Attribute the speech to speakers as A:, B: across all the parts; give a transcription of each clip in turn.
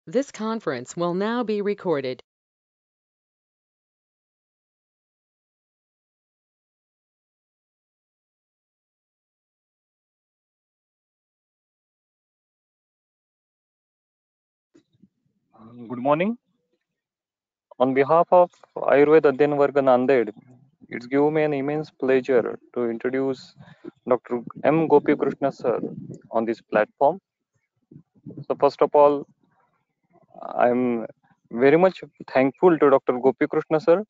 A: This conference will now be recorded.
B: Good morning. On behalf of Ayurveda Adhyan Varga Nanded, it's given me an immense pleasure to introduce Dr. M. Gopi Krishna sir on this platform. So first of all, I'm very much thankful to Dr. Gopi Krishna sir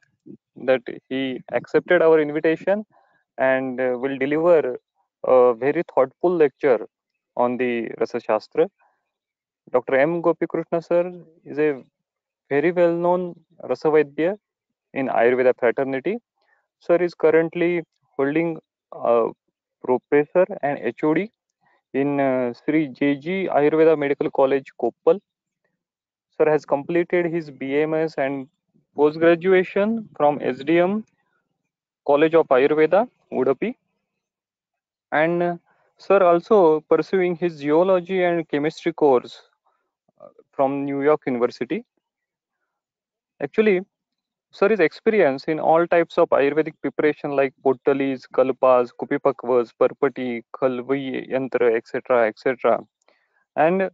B: that he accepted our invitation and will deliver a very thoughtful lecture on the Rasa Shastra. Dr. M. Gopi Krishna sir is a very well-known Rasavaidya in Ayurveda fraternity. Sir is currently holding a professor and HOD in Sri JG Ayurveda Medical College, Koppal. Sir has completed his BMS and post-graduation from Vd.M College of Ayurveda, Udupi. And sir also pursuing his geology and chemistry course from New York University. Actually, sir is experienced in all types of Ayurvedic preparation like pottalis, kalpas, kupipakvas, parpati, khalvi, yantra, etc., etc. And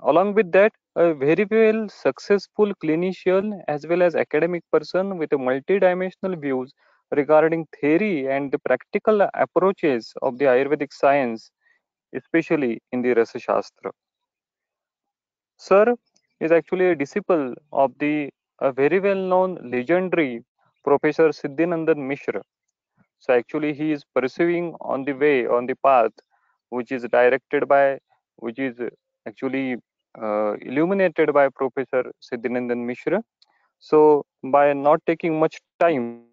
B: along with that, a very well successful clinician as well as academic person with a multi-dimensional views regarding theory and the practical approaches of the Ayurvedic science, especially in the Rasa Shastra. Sir is actually a disciple of the very well-known legendary Professor Siddhinandan Mishra. So actually he is pursuing on the way, on the path, which is directed by, which is actually illuminated by Professor Siddhinandan Mishra. So by not taking much time,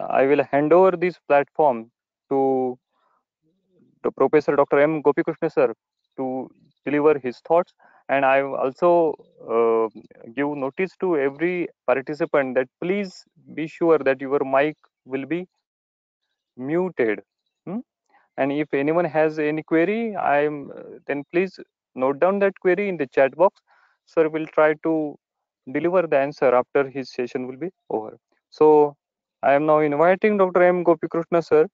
B: I will hand over this platform to the Professor Dr. M. Gopikrishna sir to deliver his thoughts. And I will also give notice to every participant that please be sure that your mic will be muted. Hmm? And if anyone has any query, then please note down that query in the chat box. Sir will try to deliver the answer after his session will be over. So I am now inviting Dr. M. Gopikrishna sir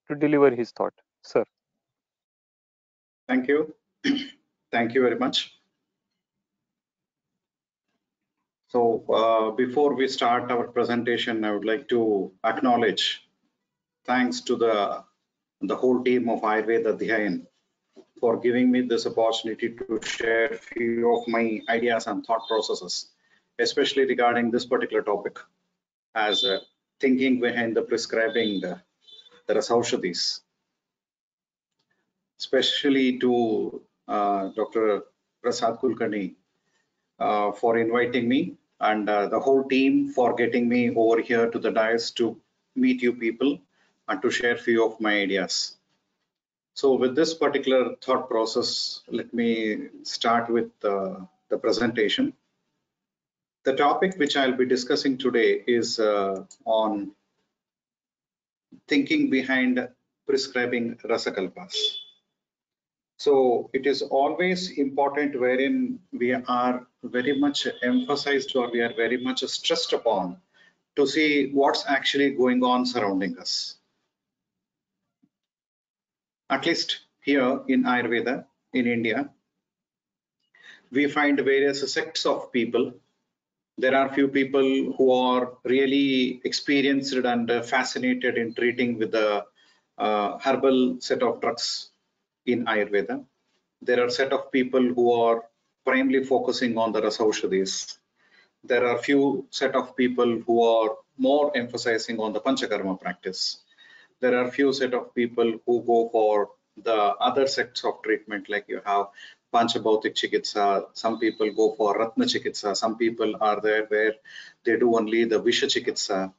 B: to deliver his thought. Sir.
C: Thank you. Thank you very much. So before we start our presentation, I would like to acknowledge thanks to the whole team of Ayurveda Dhyan for giving me this opportunity to share a few of my ideas and thought processes, especially regarding this particular topic as thinking behind the prescribing the Rasaushadis, especially to Dr. Prasad Kulkarni for inviting me and the whole team for getting me over here to the dais to meet you people and to share few of my ideas. So with this particular thought process, let me start with the presentation. The topic which I'll be discussing today is on thinking behind prescribing Rasakalpas. So it is always important wherein we are very much emphasized or we are very much stressed upon to see what's actually going on surrounding us. At least here in Ayurveda, in India, we find various sects of people. There are few people who are really experienced and fascinated in treating with the herbal set of drugs in Ayurveda. There are set of people who are primarily focusing on the Rasaushadis. There are few set of people who are more emphasizing on the Panchakarma practice. There are few set of people who go for the other sects of treatment, like you have Panchabhautik Chikitsa, some people go for Ratna Chikitsa, some people are there where they do only the Visha Chikitsa.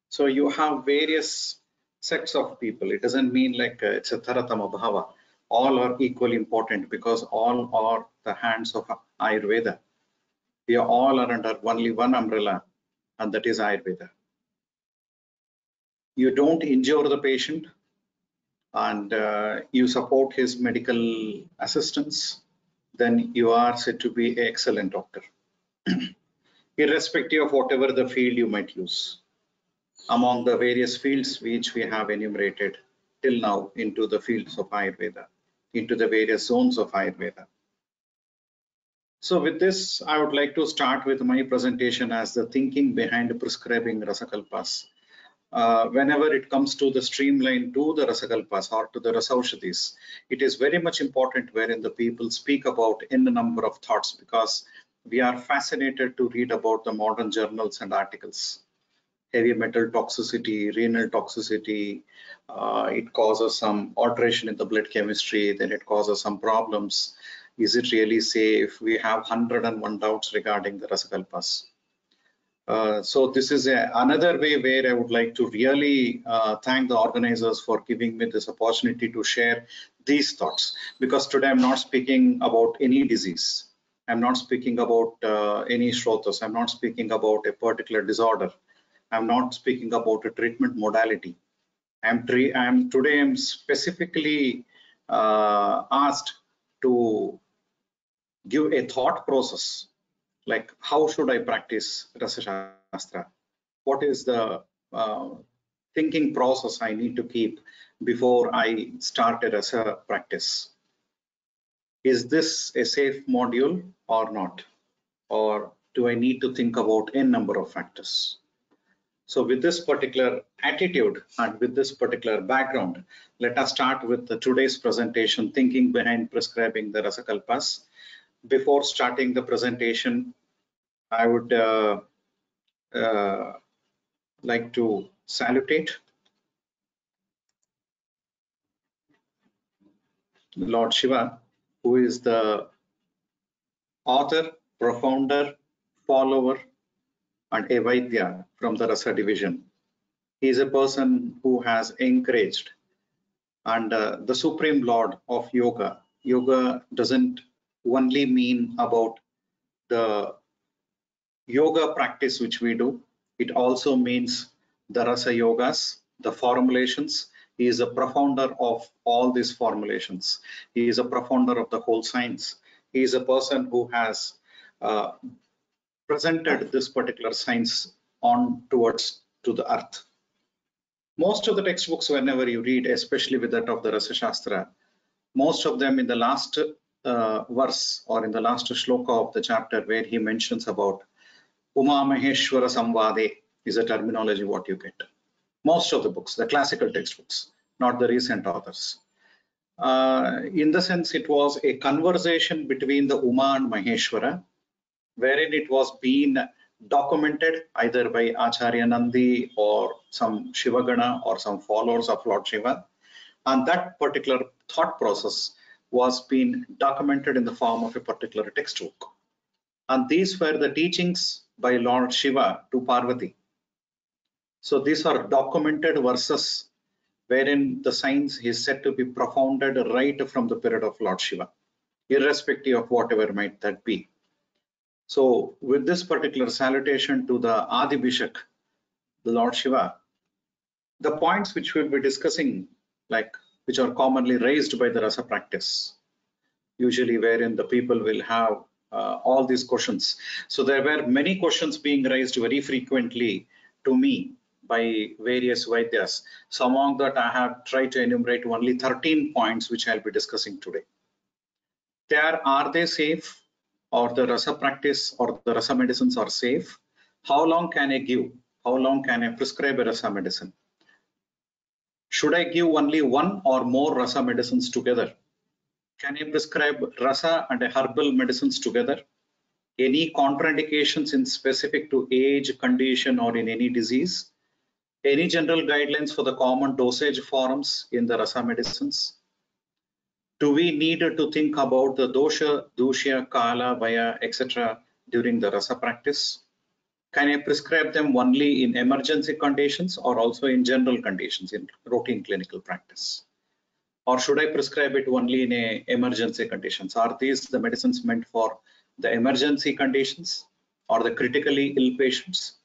C: So you have various sects of people. It doesn't mean like it's a Taratama Bhava. All are equally important because all are the hands of Ayurveda. We are all are under only one umbrella, and that is Ayurveda. You don't injure the patient, and you support his medical assistance. then you are said to be an excellent doctor, irrespective of whatever the field you might use. Among the various fields which we have enumerated till now into the fields of Ayurveda, into the various zones of Ayurveda. So with this, I would like to start with my presentation as the thinking behind prescribing Rasakalpas. Whenever it comes to the streamline to the Rasakalpas or to the Rasaushadis, it is very much important wherein the people speak about in a number of thoughts, because we are fascinated to read about the modern journals and articles. Heavy metal toxicity, renal toxicity, it causes some alteration in the blood chemistry, then it causes some problems. Is it really safe? We have 101 doubts regarding the Rasakalpas. So this is another way where I would like to really thank the organizers for giving me this opportunity to share these thoughts, because today I'm not speaking about any disease. I'm not speaking about any shrotas. I'm not speaking about a particular disorder. I'm not speaking about a treatment modality. Today I'm specifically asked to give a thought process, like how should I practice Rasa Shastra? What is the thinking process I need to keep before I start a Rasa practice? Is this a safe module or not? Or do I need to think about a number of factors? So with this particular attitude and with this particular background, let us start with today's presentation, thinking behind prescribing the Rasakalpas. Before starting the presentation, I would like to salutate Lord Shiva, who is the author, profounder, follower, and a Vaidya from the Rasa division. He is a person who has encouraged, and the Supreme Lord of Yoga. Yoga doesn't only mean about the yoga practice which we do. It also means the Rasa Yogas, the formulations. He is a profounder of all these formulations. He is a profounder of the whole science. He is a person who has presented this particular science on towards to the earth. Most of the textbooks, whenever you read, especially with that of the Rasa Shastra, most of them in the last verse or in the last shloka of the chapter where he mentions about Uma Maheshwara Samvade is a terminology what you get. Most of the books, the classical textbooks, not the recent authors. In the sense, it was a conversation between the Uma and Maheshwara, wherein it was being documented either by Acharya Nandi or some Shivagana or some followers of Lord Shiva. And that particular thought process was being documented in the form of a particular textbook. And these were the teachings by Lord Shiva to Parvati. So these are documented verses wherein the science is said to be profounded right from the period of Lord Shiva, irrespective of whatever might that be. So with this particular salutation to the Adi Bishak, the Lord Shiva, the points which we'll be discussing, like which are commonly raised by the Rasa practice, usually wherein the people will have all these questions. So there were many questions being raised very frequently to me by various Vaidyas. So among that, I have tried to enumerate only 13 points which I'll be discussing today. Are they safe, or the Rasa practice or the Rasa medicines are safe? How long can I give? How long can I prescribe a Rasa medicine? Should I give only one or more Rasa medicines together? Can I prescribe Rasa and herbal medicines together? Any contraindications in specific to age, condition, or in any disease? Any general guidelines for the common dosage forms in the Rasa medicines? Do we need to think about the dosha, dusha, kala, vaya, etc. during the Rasa practice? Can I prescribe them only in emergency conditions or also in general conditions in routine clinical practice? Or should I prescribe it only in emergency conditions? Are these the medicines meant for the emergency conditions or the critically ill patients?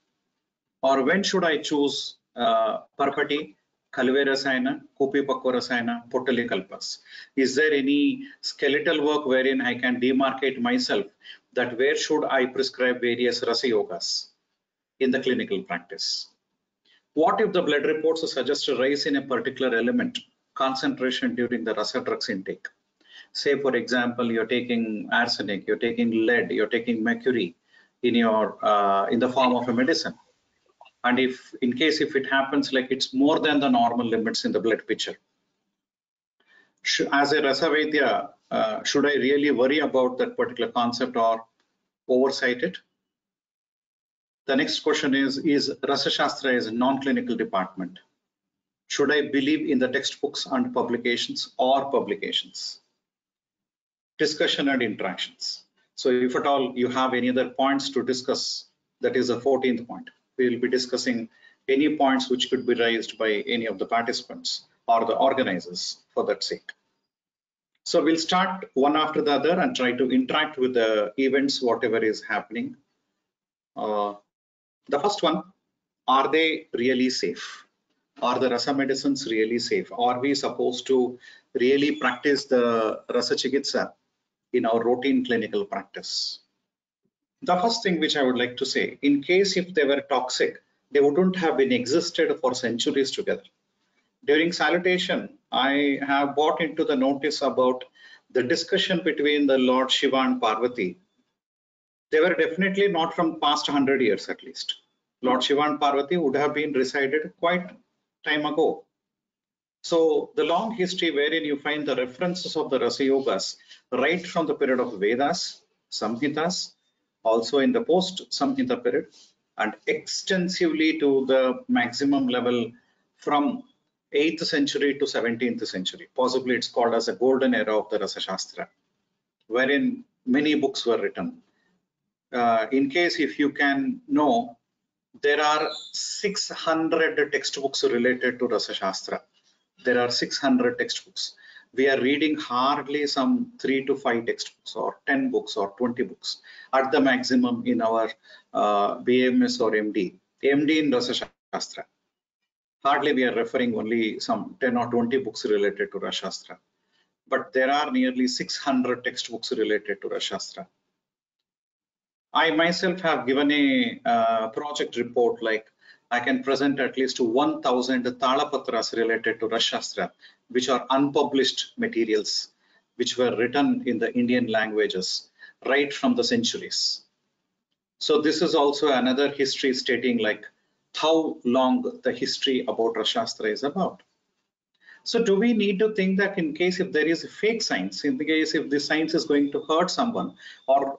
C: Or when should I choose Parpati Kalve Rasayana, Kopi Pakko Rasayana, Kalpas. Is there any skeletal work wherein I can demarcate myself that where should I prescribe various Rasa Yogas in the clinical practice? What if the blood reports suggest a rise in a particular element, concentration during the Rasa drugs intake? Say, for example, you're taking arsenic, you're taking lead, you're taking mercury in your in the form of a medicine. And if in case if it happens like it's more than the normal limits in the blood picture, as a Rasavedya, should I really worry about that particular concept or oversight it? The next question is Rasa Shastra is a non-clinical department. Should I believe in the textbooks and publications or publications? Discussion and interactions. So if at all you have any other points to discuss, that is the 14th point. We will be discussing any points which could be raised by any of the participants or the organizers for that sake. So we'll start one after the other and try to interact with the events, whatever is happening. The first one, are they really safe? Are the Rasa medicines really safe? Are we supposed to really practice the Rasa Chikitsa in our routine clinical practice? The first thing which I would like to say, in case if they were toxic, they wouldn't have been existed for centuries together. During salutation, I have brought into the notice about the discussion between the Lord Shiva and Parvati. They were definitely not from past 100 years at least. Lord Shiva and Parvati would have been resided quite time ago. So the long history wherein you find the references of the Rasa Yogas right from the period of Vedas, Samhitas, also in the post-Samhita period, and extensively to the maximum level from 8th century to 17th century. Possibly it's called as a golden era of the Rasa Shastra, wherein many books were written. In case if you can know, there are 600 textbooks related to Rasa Shastra. There are 600 textbooks. We are reading hardly some 3 to 5 textbooks or 10 books or 20 books at the maximum in our BMS or MD. MD in Rasa Shastra. Hardly we are referring only some 10 or 20 books related to Rasa Shastra. But there are nearly 600 textbooks related to Rasa Shastra. I myself have given a project report, like I can present at least 1,000 talapatras related to Rasa Shastra, which are unpublished materials, which were written in the Indian languages right from the centuries. So this is also another history stating like how long the history about Rasa Shastra is about. So do we need to think that in case if there is fake science, in the case if this science is going to hurt someone or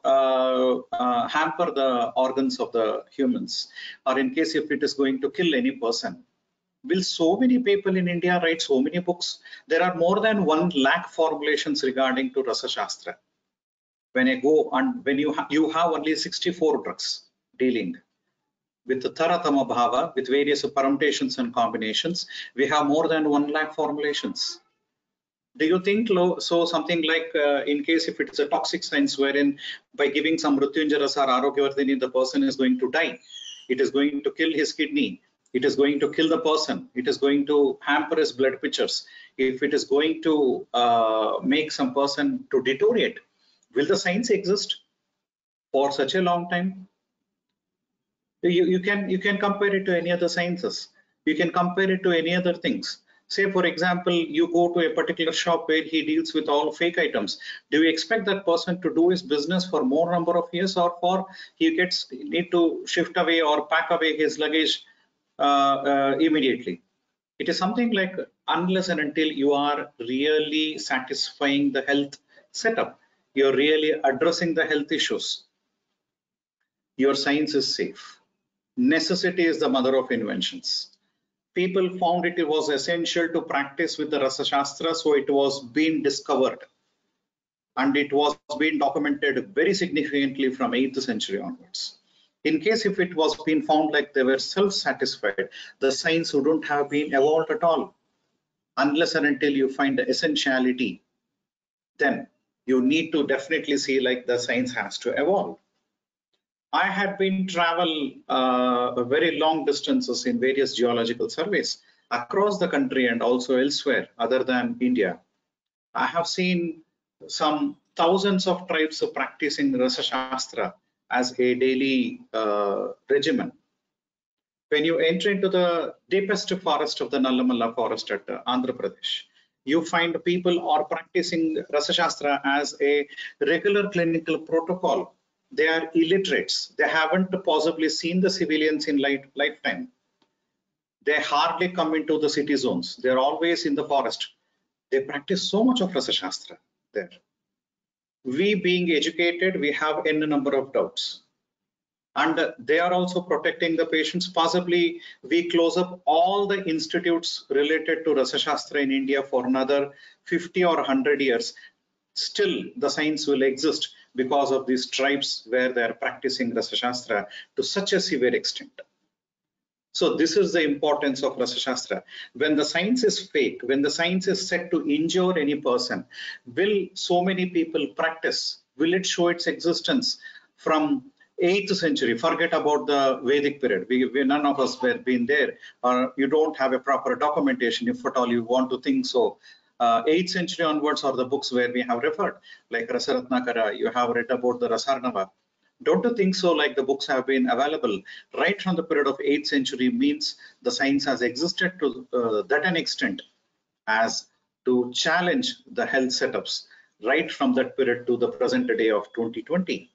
C: hamper the organs of the humans, or in case if it is going to kill any person, will so many people in India write so many books? There are more than 1 lakh formulations regarding to Rasa Shastra. When I go and when you have only 64 drugs dealing with the Taratama Bhava, with various permutations and combinations, we have more than 1 lakh formulations. Do you think so something like in case if it is a toxic science wherein by giving some Mrutyunjaya Rasa or Arogyavardhini, the person is going to die, it is going to kill his kidney, it is going to kill the person, it is going to hamper his blood pictures, if it is going to make some person to deteriorate, will the science exist for such a long time? You can compare it to any other sciences. You can compare it to any other things. Say, for example, you go to a particular shop where he deals with all fake items. Do you expect that person to do his business for more number of years, or for he need to shift away or pack away his luggage immediately? It is something like unless and until you are really satisfying the health setup, you're really addressing the health issues, your science is safe. Necessity is the mother of inventions. People found it was essential to practice with the Rasa Shastra, so it was being discovered and it was being documented very significantly from 8th century onwards. In case if it was being found like they were self-satisfied, the science wouldn't have been evolved at all. Unless and until you find the essentiality, then you need to definitely see like the science has to evolve. I had been travel very long distances in various geological surveys. across the country and also elsewhere other than India. I have seen some thousands of tribes practicing Rasa Shastra as a daily regimen. When you enter into the deepest forest of the Nallamala forest at Andhra Pradesh, you find people are practicing Rasa Shastra as a regular clinical protocol. They are illiterates. They haven't possibly seen the civilians in lifetime. They hardly come into the city zones. They're always in the forest. They practice so much of Rasa Shastra there. We being educated, we have n number of doubts. And they are also protecting the patients. Possibly we close up all the institutes related to Rasa Shastra in India for another 50 or 100 years. Still, the science will exist because of these tribes where they are practicing Rasa Shastra to such a severe extent. So this is the importance of Rasa Shastra. When the science is fake, when the science is set to injure any person, will so many people practice? Will it show its existence from 8th century? Forget about the Vedic period. None of us were been there, or you don't have a proper documentation, if at all you want to think so. 8th century onwards are the books where we have referred, like Rasaratnakara, you have read about the Rasarnava. Don't you think so? Like the books have been available right from the period of 8th century, means the science has existed to that an extent as to challenge the health setups right from that period to the present day of 2020.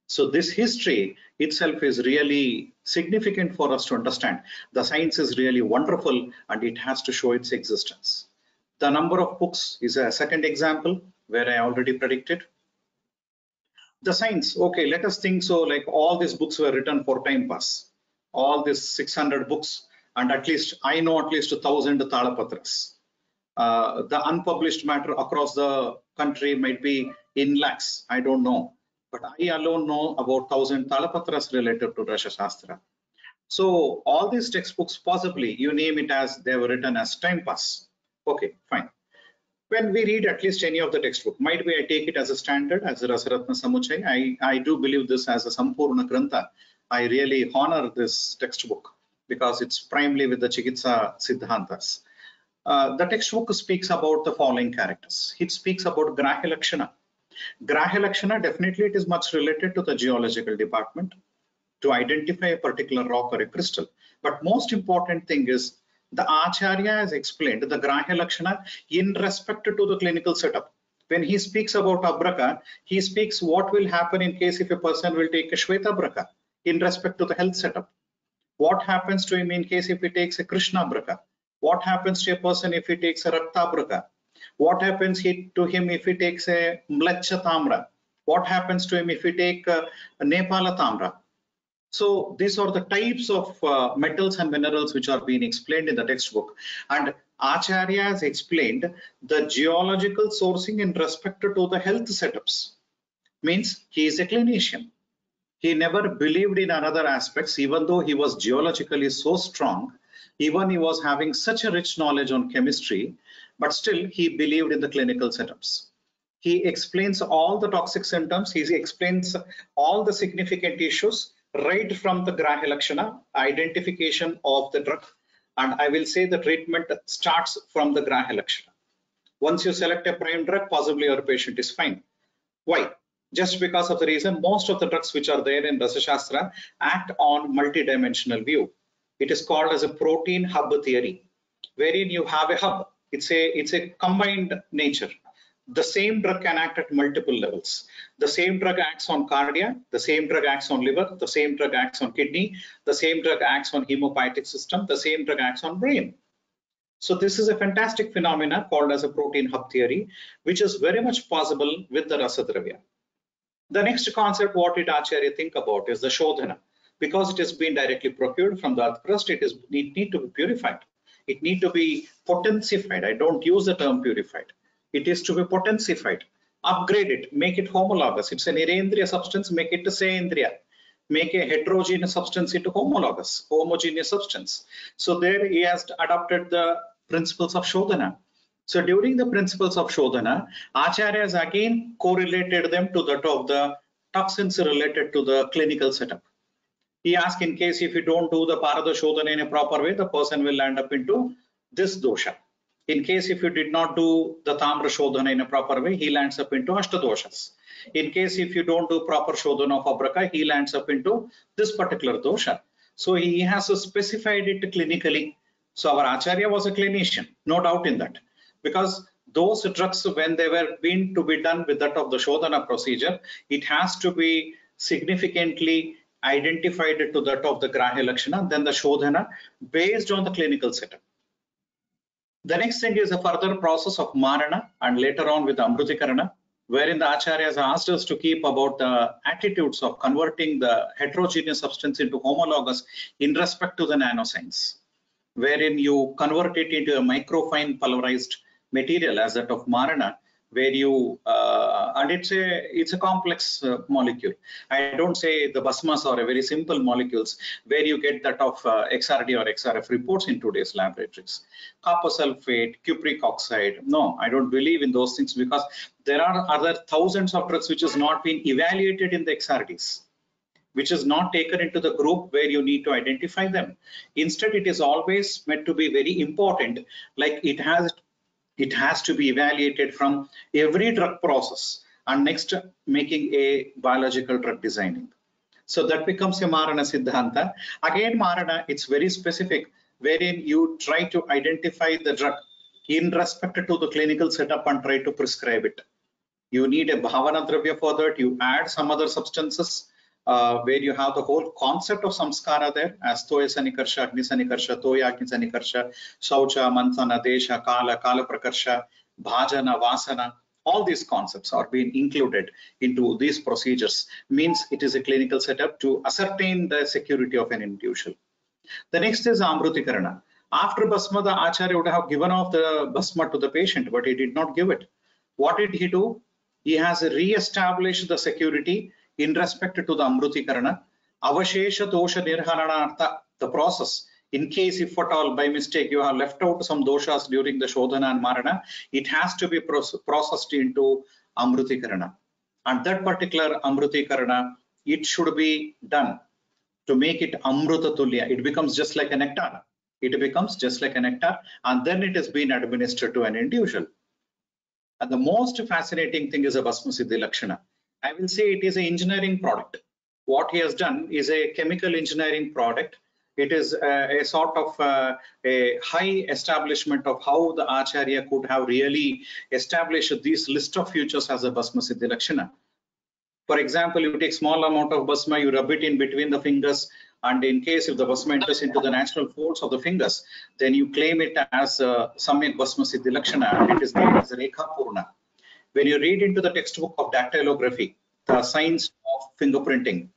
C: So this history itself is really significant for us to understand. The science is really wonderful and it has to show its existence. The number of books is a second example where I already predicted. The science, okay, let us think so, like all these books were written for time pass. All these 600 books, and at least I know at least 1,000 talapatras. The unpublished matter across the country might be in lakhs, I don't know. But I alone know about 1,000 talapatras related to Rasa Shastra. So all these textbooks, possibly you name it as they were written as time pass. Okay, fine. When we read at least any of the textbook, might be I take it as a standard, as a Rasaratna Samuchay. I do believe this as a Sampurna Grantha. I really honor this textbook because it's primarily with the Chikitsa Siddhantas. The textbook speaks about the following characters. It speaks about Graha Lakshana. Graha Lakshana, definitely it is much related to the geological department to identify a particular rock or a crystal. But most important thing is the Acharya has explained the Graha Lakshana in respect to the clinical setup. When he speaks about Abraka, he speaks what will happen in case if a person will take a Shweta Abraka in respect to the health setup. What happens to him in case if he takes a Krishna Abraka? What happens to a person if he takes a Rakta Abraka? What happens to him if he takes a Mlecha Tamra? What happens to him if he take a Nepala Tamra? So these are the types of metals and minerals which are being explained in the textbook, and Acharya has explained the geological sourcing in respect to the health setups. Means he is a clinician. He never believed in another aspects, even though he was geologically so strong, even he was having such a rich knowledge on chemistry, but still he believed in the clinical setups. He explains all the toxic symptoms, he explains all the significant issues right from the Graha Lakshana, identification of the drug, and I will say the treatment starts from the Graha Lakshana. Once you select a prime drug, possibly your patient is fine. Why? Just because of the reason most of the drugs which are there in Rasa Shastra act on multi-dimensional view. It is called as a protein hub theory, wherein you have a hub. It's a combined nature. The same drug can act at multiple levels. The same drug acts on cardiac, the same drug acts on liver, the same drug acts on kidney, the same drug acts on hemopietic system, the same drug acts on brain. So this is a fantastic phenomena called as a protein hub theory, which is very much possible with the Rasa Dravya. The next concept, what did Acharya think about, is the Shodhana. Because it has been directly procured from the earth crust, it need to be purified. It need to be potencified. I don't use the term purified. It is to be potencified. Upgrade it, make it homologous. It's an irendriya substance, make it a seindriya. Make a heterogeneous substance into homogeneous substance. So there he has adopted the principles of Shodhana. So during the principles of Shodhana, Acharya has again correlated them to that of the toxins related to the clinical setup. He asked in case if you don't do the Parada Shodhana in a proper way, the person will land up into this dosha. In case if you did not do the tamra shodhana in a proper way, he lands up into ashtadoshas. In case if you don't do proper shodhana of abraka, he lands up into this particular dosha. So he has specified it clinically. So our acharya was a clinician, no doubt in that, because those drugs, when they were being to be done with that of the shodhana procedure, it has to be significantly identified to that of the grahya lakshana, then the shodhana based on the clinical setup. The next thing is a further process of marana and later on with amrutikarana, wherein the acharyas asked us to keep about the attitudes of converting the heterogeneous substance into homologous in respect to the nanoscience, wherein you convert it into a microfine pulverized material as that of marana, where you and it's a complex molecule. I don't say the basmas are a very simple molecules where you get that of XRD or XRF reports in today's laboratories. Copper sulfate, cupric oxide. No, I don't believe in those things, because there are other thousands of drugs which has not been evaluated in the XRDs, which is not taken into the group where you need to identify them. Instead, it is always meant to be very important, like it has to be evaluated from every drug process and next making a biological drug designing. So that becomes a Marana Siddhanta. Again, Marana, it's very specific, wherein you try to identify the drug in respect to the clinical setup and try to prescribe it. You need a bhavana dravya for that. You add some other substances where you have the whole concept of samskara there, as toya sanikarsha, agni sanikarsha, toya agni sanikarsha, shaucha, manthana, desha, kala prakarsha, bhajana, vasana. All these concepts are being included into these procedures. Means it is a clinical setup to ascertain the security of an individual. The next is amrutikarana. After basma, the acharya would have given off the basma to the patient, but he did not give it. What did he do? He has re-established the security in respect to the amrutikarana. Avashesha dosha nirharanartha, the process. In case if at all by mistake you have left out some doshas during the shodhana and marana, it has to be processed into amrutikarana. And that particular amrutikarana, it should be done to make it amruta tulya. It becomes just like a nectar. It becomes just like a nectar, and then it is being administered to an individual. And the most fascinating thing is a Bhasma Siddhi Lakshana. I will say it is an engineering product. What he has done is a chemical engineering product. It is a sort of a high establishment of how the Acharya could have really established this list of features as a Bhasma Siddhi Lakshana. For example, you take small amount of Bhasma, you rub it in between the fingers, and in case if the Bhasma enters into the natural folds of the fingers, then you claim it as Samyak Bhasma Siddhi Lakshana, and it is named as Rekha Purna. When you read into the textbook of dactylography, the science of fingerprinting,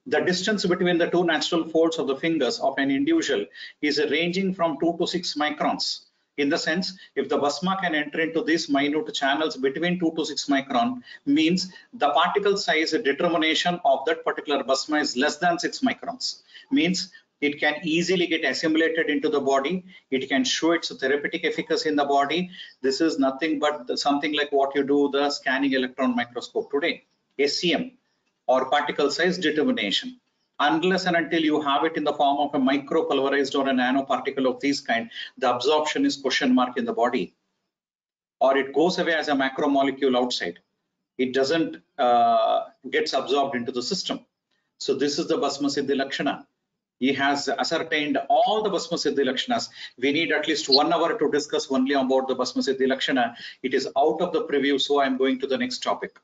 C: the distance between the two natural folds of the fingers of an individual is ranging from 2 to 6 microns. In the sense, if the Bhasma can enter into these minute channels between 2 to 6 micron, means the particle size determination of that particular Bhasma is less than 6 microns. Means it can easily get assimilated into the body. It can show its therapeutic efficacy in the body. This is nothing but something like what you do the scanning electron microscope today, SCM, or particle size determination. Unless and until you have it in the form of a micro pulverized or a nanoparticle of this kind, the absorption is question mark in the body, or it goes away as a macromolecule outside. It doesn't gets absorbed into the system. So this is the Bhasma Siddhi Lakshana. He has ascertained all the Bhasma Siddhi Lakshanas. We need at least 1 hour to discuss only about the Bhasma Siddhi Lakshana. It is out of the preview, so I am going to the next topic.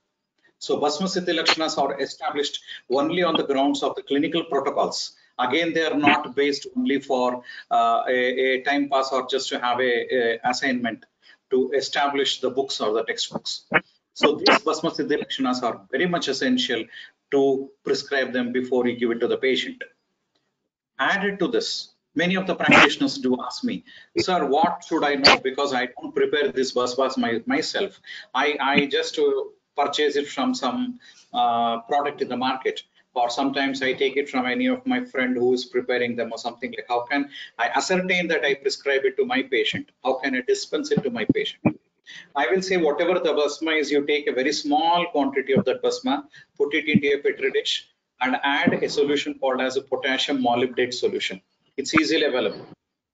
C: So Bhasma Siddhi Lakshanas are established only on the grounds of the clinical protocols. Again, they are not based only for a time pass or just to have a assignment to establish the books or the textbooks. So these Bhasma Siddhi Lakshanas are very much essential to prescribe them before you give it to the patient. Added to this, many of the practitioners do ask me, sir, what should I know? Because I don't prepare this Bhasmas myself. I just purchase it from some product in the market, or sometimes I take it from any of my friend who is preparing them or something like. How can I ascertain that I prescribe it to my patient? How can I dispense it to my patient? I will say whatever the Bhasma is, you take a very small quantity of that Bhasma, put it into a petri dish, and add a solution called as a potassium molybdate solution. It's easily available.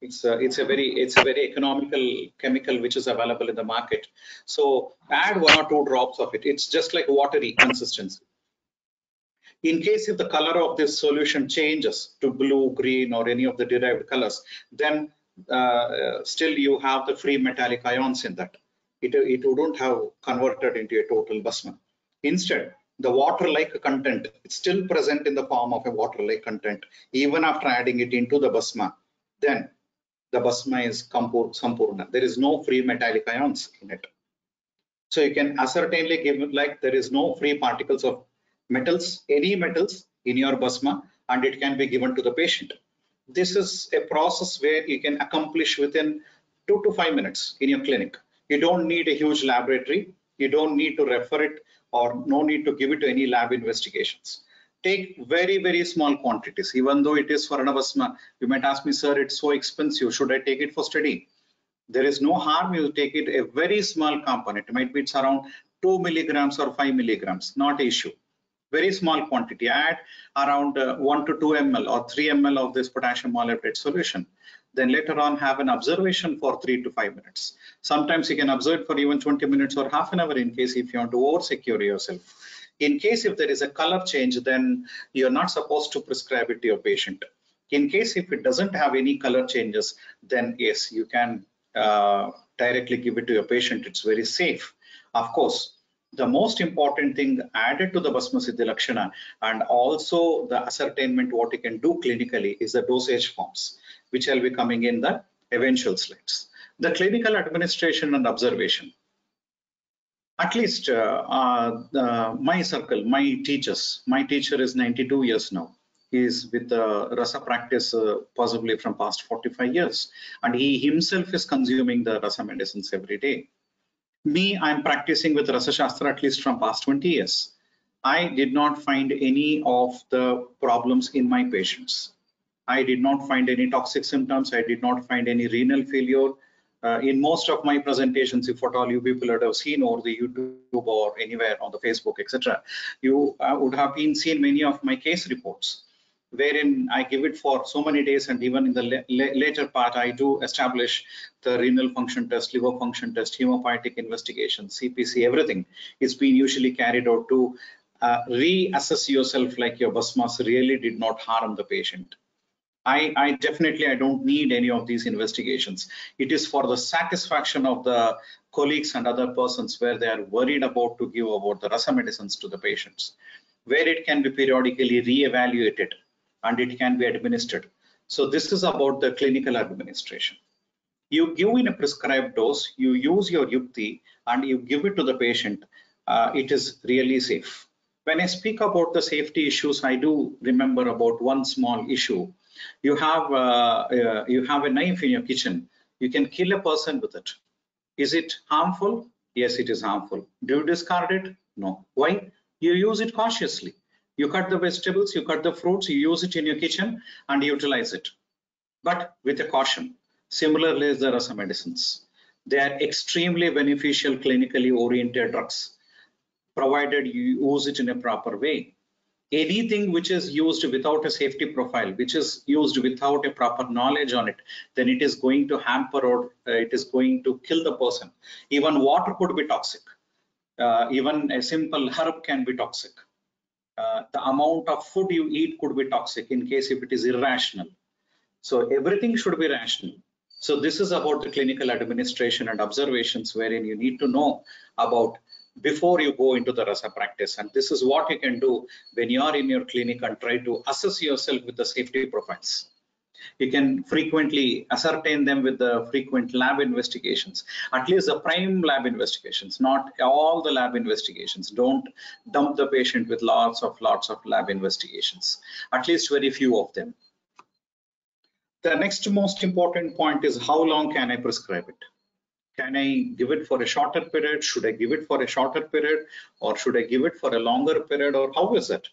C: It's a very economical chemical which is available in the market. So add 1 or 2 drops of it. It's just like watery consistency. In case if the color of this solution changes to blue, green, or any of the derived colors, then still you have the free metallic ions in that. It wouldn't have converted into a total bhasma. Instead, the water-like content is still present in the form of a water-like content, even after adding it into the bhasma. Then the bhasma is sampurna. There is no free metallic ions in it. So you can ascertainly give like there is no free particles of metals, any metals in your bhasma, and it can be given to the patient. This is a process where you can accomplish within 2 to 5 minutes in your clinic. You don't need a huge laboratory. You don't need to refer it or no need to give it to any lab investigations. Take very, very small quantities, even though it is for an bhasma. You might ask me, sir, it's so expensive. Should I take it for study? There is no harm you take it a very small component. It might be it's around 2 milligrams or 5 milligrams, not an issue. Very small quantity. Add around 1 to 2 ml or 3 ml of this potassium molybdate solution. Then later on have an observation for 3 to 5 minutes. Sometimes you can observe for even 20 minutes or half an hour in case if you want to over secure yourself. In case if there is a color change, then you're not supposed to prescribe it to your patient. In case if it doesn't have any color changes, then yes, you can directly give it to your patient. It's very safe. Of course, the most important thing added to the Bhasma Siddhi Lakshana and also the ascertainment what you can do clinically is the dosage forms, which will be coming in the eventual slides. The clinical administration and observation. At least my circle, my teachers, my teacher is 92 years now. He is with the Rasa practice possibly from past 45 years. And he himself is consuming the Rasa medicines every day. Me, I'm practicing with Rasa Shastra at least from past 20 years. I did not find any of the problems in my patients. I did not find any toxic symptoms. I did not find any renal failure. In most of my presentations, if at all you people would have seen over the YouTube or anywhere on the Facebook, etc., you would have been seen many of my case reports, wherein I give it for so many days, and even in the later part, I do establish the renal function test, liver function test, hemopietic investigation, CPC, everything is being usually carried out to reassess yourself like your bhasmas really did not harm the patient. I don't need any of these investigations. It is for the satisfaction of the colleagues and other persons where they are worried about to give about the Rasa medicines to the patients, where it can be periodically re-evaluated and it can be administered. So this is about the clinical administration. You give in a prescribed dose, you use your yukti and you give it to the patient. It is really safe. When I speak about the safety issues, I do remember about one small issue. You have a knife in your kitchen. You can kill a person with it. Is it harmful? Yes, it is harmful. Do you discard it? No. Why? You use it cautiously. You cut the vegetables, you cut the fruits, you use it in your kitchen and utilize it, but with a caution. Similarly is the Rasa medicines. They are extremely beneficial clinically oriented drugs, provided you use it in a proper way. Anything which is used without a safety profile, which is used without a proper knowledge on it, then it is going to hamper or it is going to kill the person. Even water could be toxic. Even a simple herb can be toxic. The amount of food you eat could be toxic in case if it is irrational. So everything should be rational. So this is about the clinical administration and observations wherein you need to know about before you go into the Rasa practice. And this is what you can do when you are in your clinic and try to assess yourself with the safety profiles. You can frequently ascertain them with the frequent lab investigations, at least the prime lab investigations, not all the lab investigations. Don't dump the patient with lots of lab investigations, at least very few of them. The next most important point is how long can I prescribe it? Can I give it for a shorter period? Should I give it for a shorter period, or should I give it for a longer period, or how is it?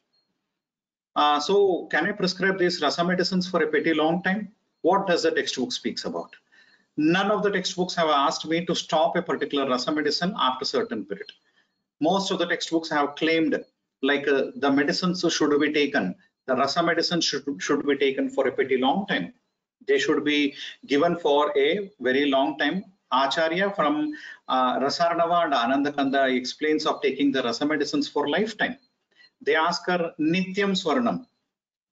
C: So can I prescribe these Rasa medicines for a pretty long time? What does the textbook speaks about? None of the textbooks have asked me to stop a particular Rasa medicine after a certain period. Most of the textbooks have claimed like the medicines should be taken, the Rasa medicine should be taken for a pretty long time. They should be given for a very long time. Acharya from Rasarnava and Anandakanda explains of taking the rasa medicines for lifetime. They ask her Nityam Swarnam,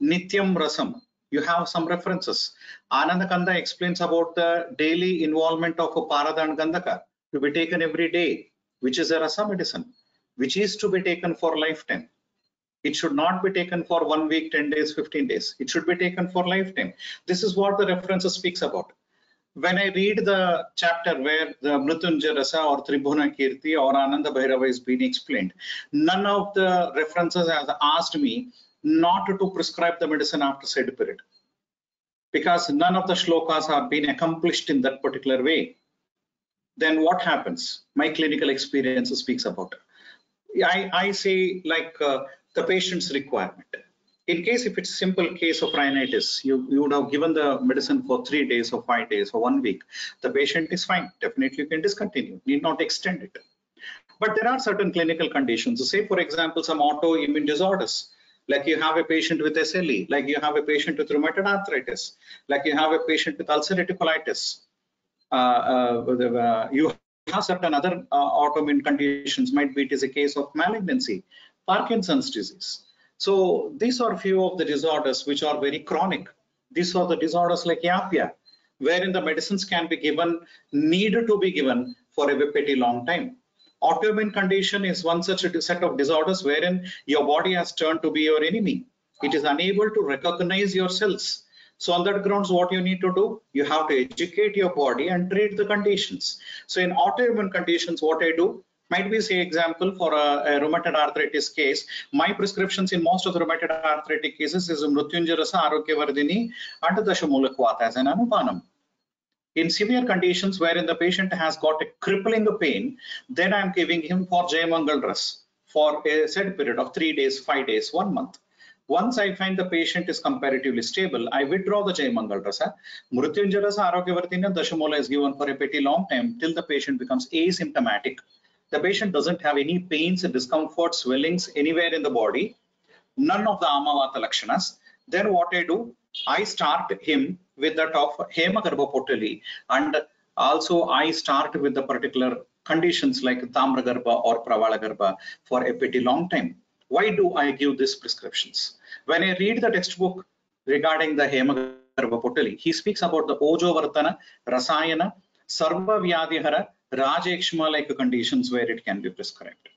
C: Nityam Rasam. You have some references. Anandakanda explains about the daily involvement of a Parada and Gandhaka to be taken every day, which is a rasa medicine, which is to be taken for lifetime. It should not be taken for 1 week, 10 days, 15 days. It should be taken for lifetime. This is what the references speaks about. When I read the chapter where the Mrityunjaya Rasa or Tribhuna Kirti or Ananda Bhairava is being explained, none of the references has asked me not to prescribe the medicine after said period, because none of the shlokas have been accomplished in that particular way. Then what happens? My clinical experience speaks about it. I say like the patient's requirement. In case if it's simple case of rhinitis, you would have given the medicine for 3 days or 5 days or 1 week. The patient is fine. Definitely you can discontinue, need not extend it. But there are certain clinical conditions. Say, for example, some autoimmune disorders, like you have a patient with SLE, like you have a patient with rheumatoid arthritis, like you have a patient with ulcerative colitis. You have certain other autoimmune conditions. Might be it is a case of malignancy, Parkinson's disease. So these are few of the disorders which are very chronic. These are the disorders like yapia, wherein the medicines can be given, needed to be given for a pretty long time. Autoimmune condition is one such a set of disorders wherein your body has turned to be your enemy. It is unable to recognize your cells. So on that grounds, what you need to do, you have to educate your body and treat the conditions. So in autoimmune conditions, what I do, might be say example for a rheumatoid arthritis case, my prescriptions in most of the rheumatoid arthritic cases is Mrityunjaya Rasa, Arogyavardhini and Dashamulakvata as an Anupanam. In severe conditions wherein the patient has got a crippling pain, then I am giving him for Jayamangal Ras for a set period of 3 days, 5 days, 1 month. Once I find the patient is comparatively stable, I withdraw the Jayamangal Rasa. Mrityunjaya Rasa, Arogyavardhini and Dashamola is given for a pretty long time till the patient becomes asymptomatic. The patient doesn't have any pains, discomfort, swellings anywhere in the body, none of the Amavata Lakshanas. Then what I do, I start him with that of Hemagarbha Potali, and also I start with the particular conditions like Tamragarbha or Pravalagarbha for a pretty long time. Why do I give these prescriptions? When I read the textbook regarding the Hemagarbha Potali, he speaks about the Ojovartana, Rasayana, Sarva Vyadihara, Rajekshma like conditions where it can be prescribed.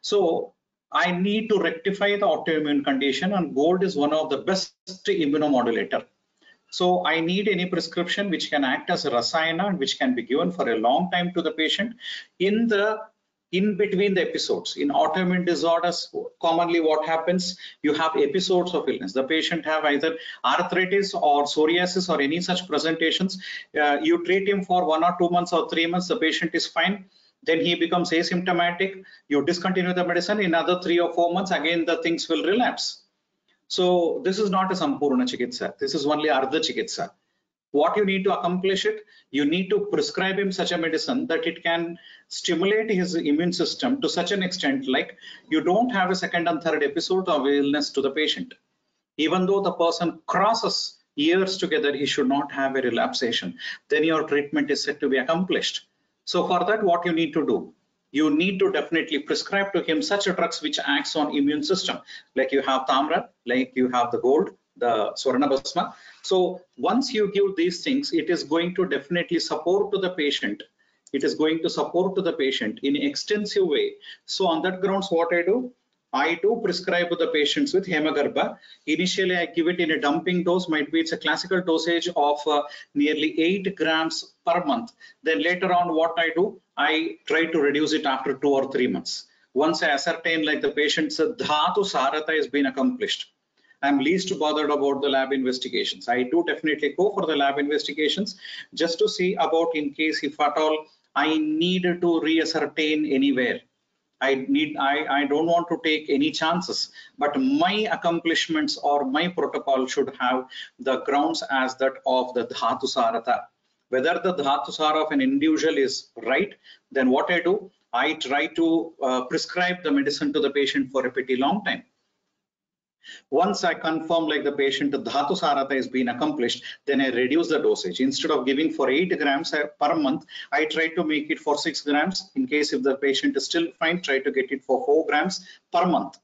C: So I need to rectify the autoimmune condition, and gold is one of the best immunomodulator. So I need any prescription which can act as a rasayana and which can be given for a long time to the patient in between the episodes. In autoimmune disorders, commonly what happens, you have episodes of illness. The patient have either arthritis or psoriasis or any such presentations. You treat him for 1 or 2 months or 3 months, the patient is fine. Then he becomes asymptomatic. You discontinue the medicine. In another 3 or 4 months, again the things will relapse. So this is not a Sampurna Chikitsa. This is only Ardha Chikitsa. What you need to accomplish it, you need to prescribe him such a medicine that it can stimulate his immune system to such an extent like you don't have a second and third episode of illness to the patient. Even though the person crosses years together, he should not have a relapsation. Then your treatment is said to be accomplished. So for that, what you need to do, you need to definitely prescribe to him such a drugs which acts on immune system, like you have Tamra, like you have the gold, the Swarna Basma. So once you give these things, it is going to definitely support to the patient. It is going to support to the patient in an extensive way. So on that grounds, what I do prescribe to the patients with Hemagarbha. Initially, I give it in a dumping dose. Might be it's a classical dosage of nearly 8 grams per month. Then later on, what I do, I try to reduce it after 2 or 3 months. Once I ascertain like the patient's dhatu sarata has been accomplished, I'm least bothered about the lab investigations. I do definitely go for the lab investigations just to see about in case if at all I need to reascertain anywhere. I don't want to take any chances, but my accomplishments or my protocol should have the grounds as that of the dhatu sarata. Whether the dhatu sara of an individual is right, then what I do, I try to prescribe the medicine to the patient for a pretty long time. Once I confirm like the patient dhatu sarata is being accomplished, then I reduce the dosage. Instead of giving for 8 grams per month, I try to make it for 6 grams. In case if the patient is still fine, try to get it for 4 grams per month.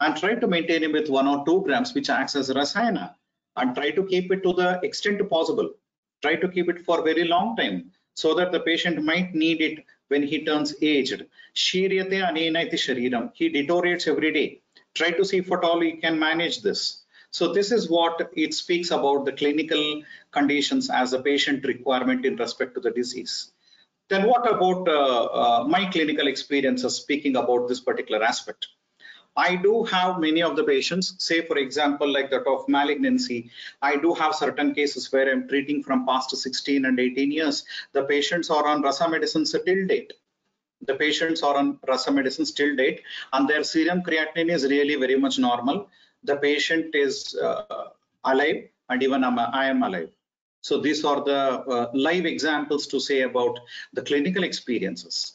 C: And try to maintain it with 1 or 2 grams, which acts as rasayana. And try to keep it to the extent possible. Try to keep it for a very long time, so that the patient might need it when he turns aged. Shiryate anena iti shariram. He deteriorates every day. Try to see if at all you can manage this. So this is what it speaks about the clinical conditions as a patient requirement in respect to the disease. Then what about my clinical experiences speaking about this particular aspect? I do have many of the patients, say for example, like that of malignancy. I do have certain cases where I'm treating from past 16 and 18 years. The patients are on Rasa medicines till date. The patients are on Rasa medicines till date, and their serum creatinine is really very much normal. The patient is alive, and even I am alive. So these are the live examples to say about the clinical experiences.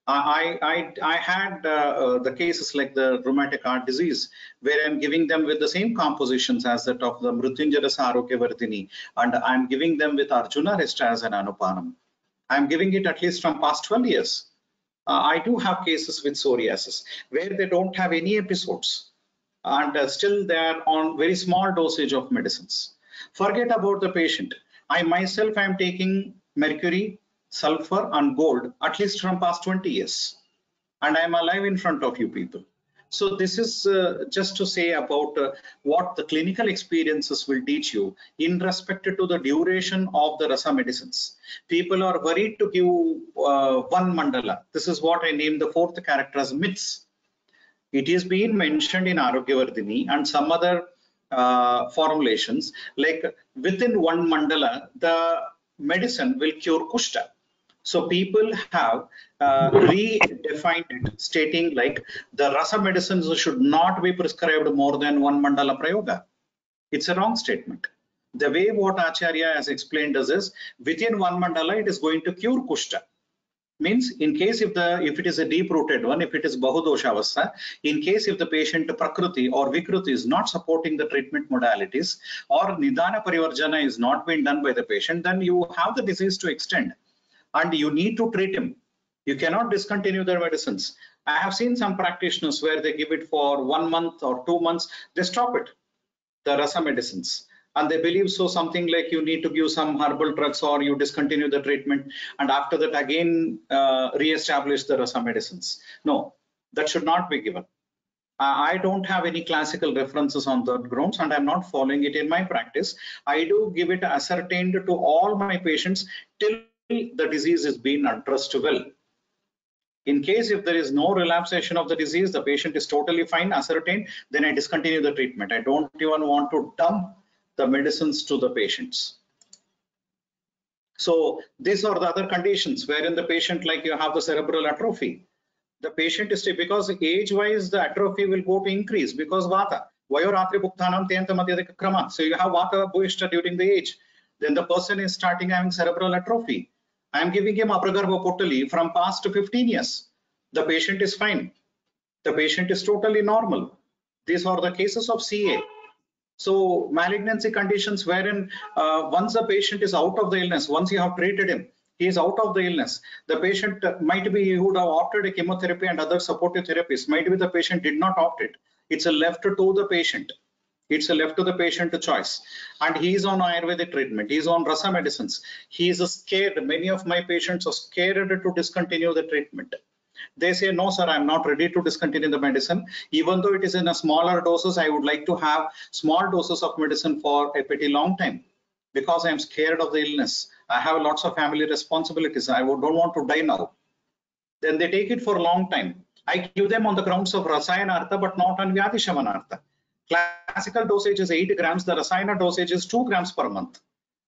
C: I had the cases like the rheumatic heart disease, where I'm giving them with the same compositions as that of the Mrutyunjara Arogyavardhini, and I'm giving them with Arjuna Resta as an Anupanam. I'm giving it at least from past 12 years. I do have cases with psoriasis where they don't have any episodes, and still they are on very small dosage of medicines. Forget about the patient. I myself am taking mercury, sulfur and gold at least from past 20 years, and I am alive in front of you people. So this is just to say about what the clinical experiences will teach you in respect to the duration of the Rasa medicines. People are worried to give one mandala. This is what I named the fourth character as myths. It is being mentioned in Arogyavardhini and some other formulations, like within one mandala, the medicine will cure kushta. So people have redefined it, stating like the Rasa medicines should not be prescribed more than one mandala prayoga. It's a wrong statement. The way what Acharya has explained us is within one mandala it is going to cure kushta. Means in case if it is a deep rooted one, if it is bahudosha avastha, in case if the patient prakriti or vikruti is not supporting the treatment modalities, or nidana parivarjana is not being done by the patient, then you have the disease to extend and you need to treat him. You cannot discontinue their medicines. I have seen some practitioners where they give it for 1 month or 2 months, they stop it, the Rasa medicines. And they believe so something like you need to give some herbal drugs or you discontinue the treatment and after that again re-establish the Rasa medicines. No, that should not be given. I don't have any classical references on that grounds and I'm not following it in my practice. I do give it ascertained to all my patients till the disease is being addressed well. In case if there is no relapsation of the disease, the patient is totally fine, ascertained, then I discontinue the treatment. I don't even want to dump the medicines to the patients. So these are the other conditions wherein the patient, like you have the cerebral atrophy. The patient is, because age-wise the atrophy will go to increase because vata. Vayoratri bhukthanam tenta madhyadika krama. So you have vata bhuishta during the age. Then the person is starting having cerebral atrophy. I am giving him apragarva potali from past 15 years. The patient is fine. The patient is totally normal. These are the cases of CA. So malignancy conditions wherein once the patient is out of the illness, once you have treated him, he is out of the illness. The patient might be, he would have opted a chemotherapy and other supportive therapies. Might be the patient did not opt it. It's a left to the patient. It's a left to the patient choice. And he is on Ayurvedic treatment. He is on Rasa medicines. He is scared. Many of my patients are scared to discontinue the treatment. They say, no, sir, I'm not ready to discontinue the medicine. Even though it is in a smaller doses, I would like to have small doses of medicine for a pretty long time because I'm scared of the illness. I have lots of family responsibilities. I don't want to die now. Then they take it for a long time. I give them on the grounds of Rasayana Artha, but not on Vyadi Shamanartha. Classical dosage is 8 grams. The Rasayana dosage is 2 grams per month.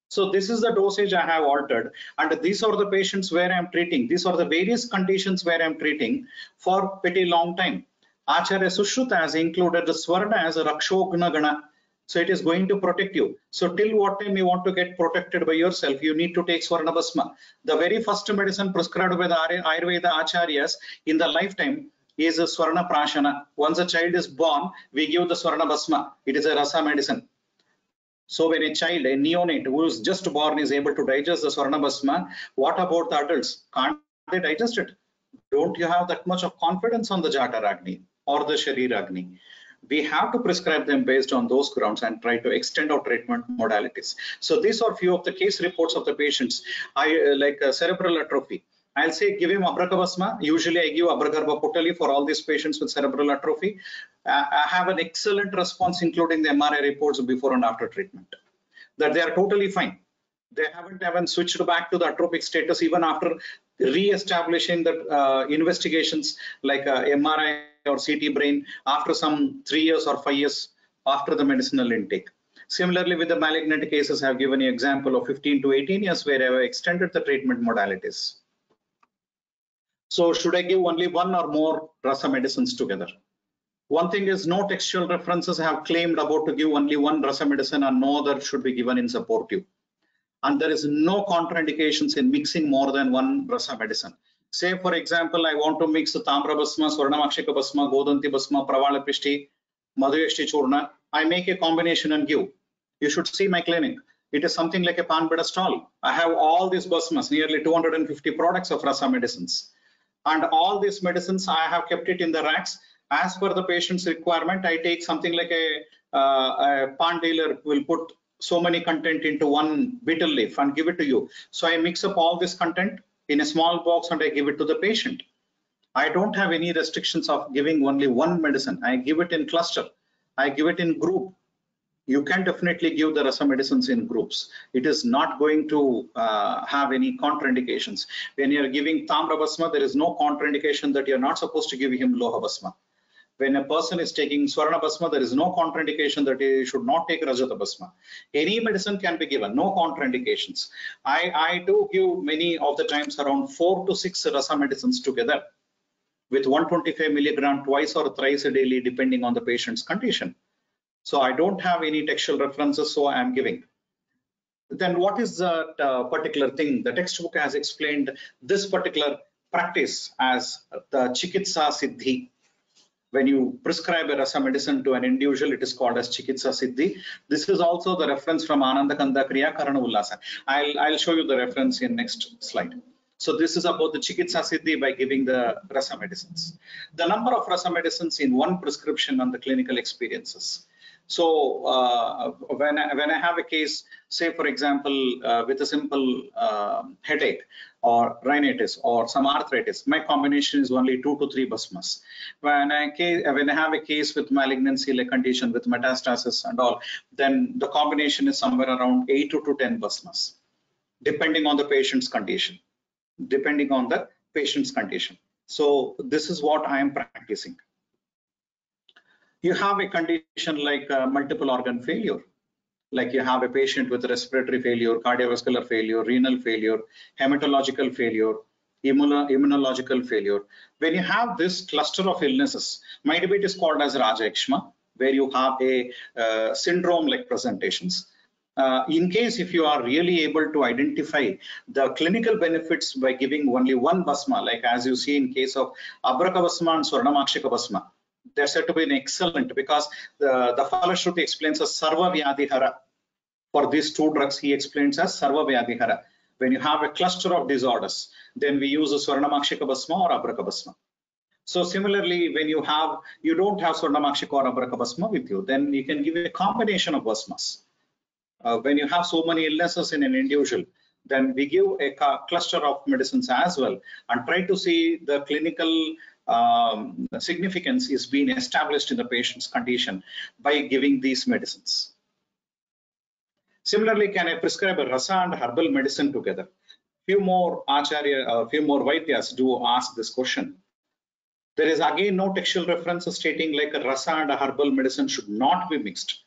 C: So this is the dosage I have altered, and these are the patients where I am treating. These are the various conditions where I am treating for pretty long time. Acharya Sushruta has included the Swarna as a Rakshogna Gana. So it is going to protect you. So till what time you want to get protected by yourself, you need to take Swarna Basma. The very first medicine prescribed by the Ayurveda Acharyas in the lifetime is a Swarna Prashana. Once a child is born, we give the Swarna Basma. It is a Rasa medicine. So when a child, a neonate who is just born is able to digest the Swarna Basma, what about the adults? Can't they digest it? Don't you have that much of confidence on the Jata Ragni or the Sharir Ragni? We have to prescribe them based on those grounds and try to extend our treatment modalities. So these are few of the case reports of the patients. I like cerebral atrophy. I'll say give him Abrakavasma. Usually I give Abrakarva Putali for all these patients with cerebral atrophy. I have an excellent response, including the MRI reports before and after treatment, that they are totally fine. They haven't even switched back to the atrophic status even after re-establishing the investigations like MRI or CT brain after some 3 years or 5 years after the medicinal intake. Similarly, with the malignant cases, I have given an example of 15 to 18 years where I have extended the treatment modalities. So should I give only one or more Rasa medicines together? One thing is, no textual references have claimed about to give only one Rasa medicine and no other should be given in supportive. And there is no contraindications in mixing more than one Rasa medicine. Say, for example, I want to mix Tamra Basma, Swarnamakshika Basma, Godanti Basma, Pravala Pishti, Madhuyashti Churna. I make a combination and give. You should see my clinic. It is something like a pan beda stall. I have all these basmas, nearly 250 products of Rasa medicines. And all these medicines, I have kept it in the racks. As per the patient's requirement, I take something like a pan dealer will put so many content into one betel leaf and give it to you. So I mix up all this content in a small box and I give it to the patient. I don't have any restrictions of giving only one medicine. I give it in cluster. I give it in group. You can definitely give the Rasa medicines in groups. It is not going to have any contraindications. When you are giving Tamra Basma, there is no contraindication that you are not supposed to give him Loha Basma. When a person is taking Swarna Basma, there is no contraindication that he should not take Rajata Basma. Any medicine can be given, no contraindications. I do give many of the times around 4 to 6 Rasa medicines together with 125 milligram twice or thrice a daily, depending on the patient's condition. So I don't have any textual references, so I am giving. Then what is that particular thing? The textbook has explained this particular practice as the Chikitsa siddhi. When you prescribe a Rasa medicine to an individual, it is called as Chikitsa siddhi. This is also the reference from Ananda Kanda Kriya Karana Ullasa. I'll show you the reference in next slide. So this is about the Chikitsa siddhi by giving the Rasa medicines. The number of Rasa medicines in one prescription and the clinical experiences. So when I have a case, say for example, with a simple headache or rhinitis or some arthritis, my combination is only 2 to 3 basmas. When I have a case with malignancy like condition with metastasis and all, then the combination is somewhere around 8 to 10 basmas, depending on the patient's condition. So this is what I am practicing. You have a condition like multiple organ failure, like you have a patient with respiratory failure, cardiovascular failure, renal failure, hematological failure, immunological failure. When you have this cluster of illnesses, might be it is called as Rajakshma, where you have a syndrome-like presentations. In case if you are really able to identify the clinical benefits by giving only one basma, like as you see in case of Abrakavasma and Swarnamakshika basma, they're said to be an excellent, because the Falashruti explains as Sarva Vyadihara. For these two drugs, he explains as Sarva Vyadihara. When you have a cluster of disorders, then we use a Swarnamakshika basma or Abraka basma. So similarly, when you don't have Swarnamakshika or Abraka basma with you, then you can give a combination of basmas. When you have so many illnesses in an individual, then we give a cluster of medicines as well and try to see the clinical significance is being established in the patient's condition by giving these medicines. Similarly, can I prescribe a Rasa and Herbal medicine together? Few more Vaidyas do ask this question. There is again no textual reference stating like a Rasa and a Herbal medicine should not be mixed.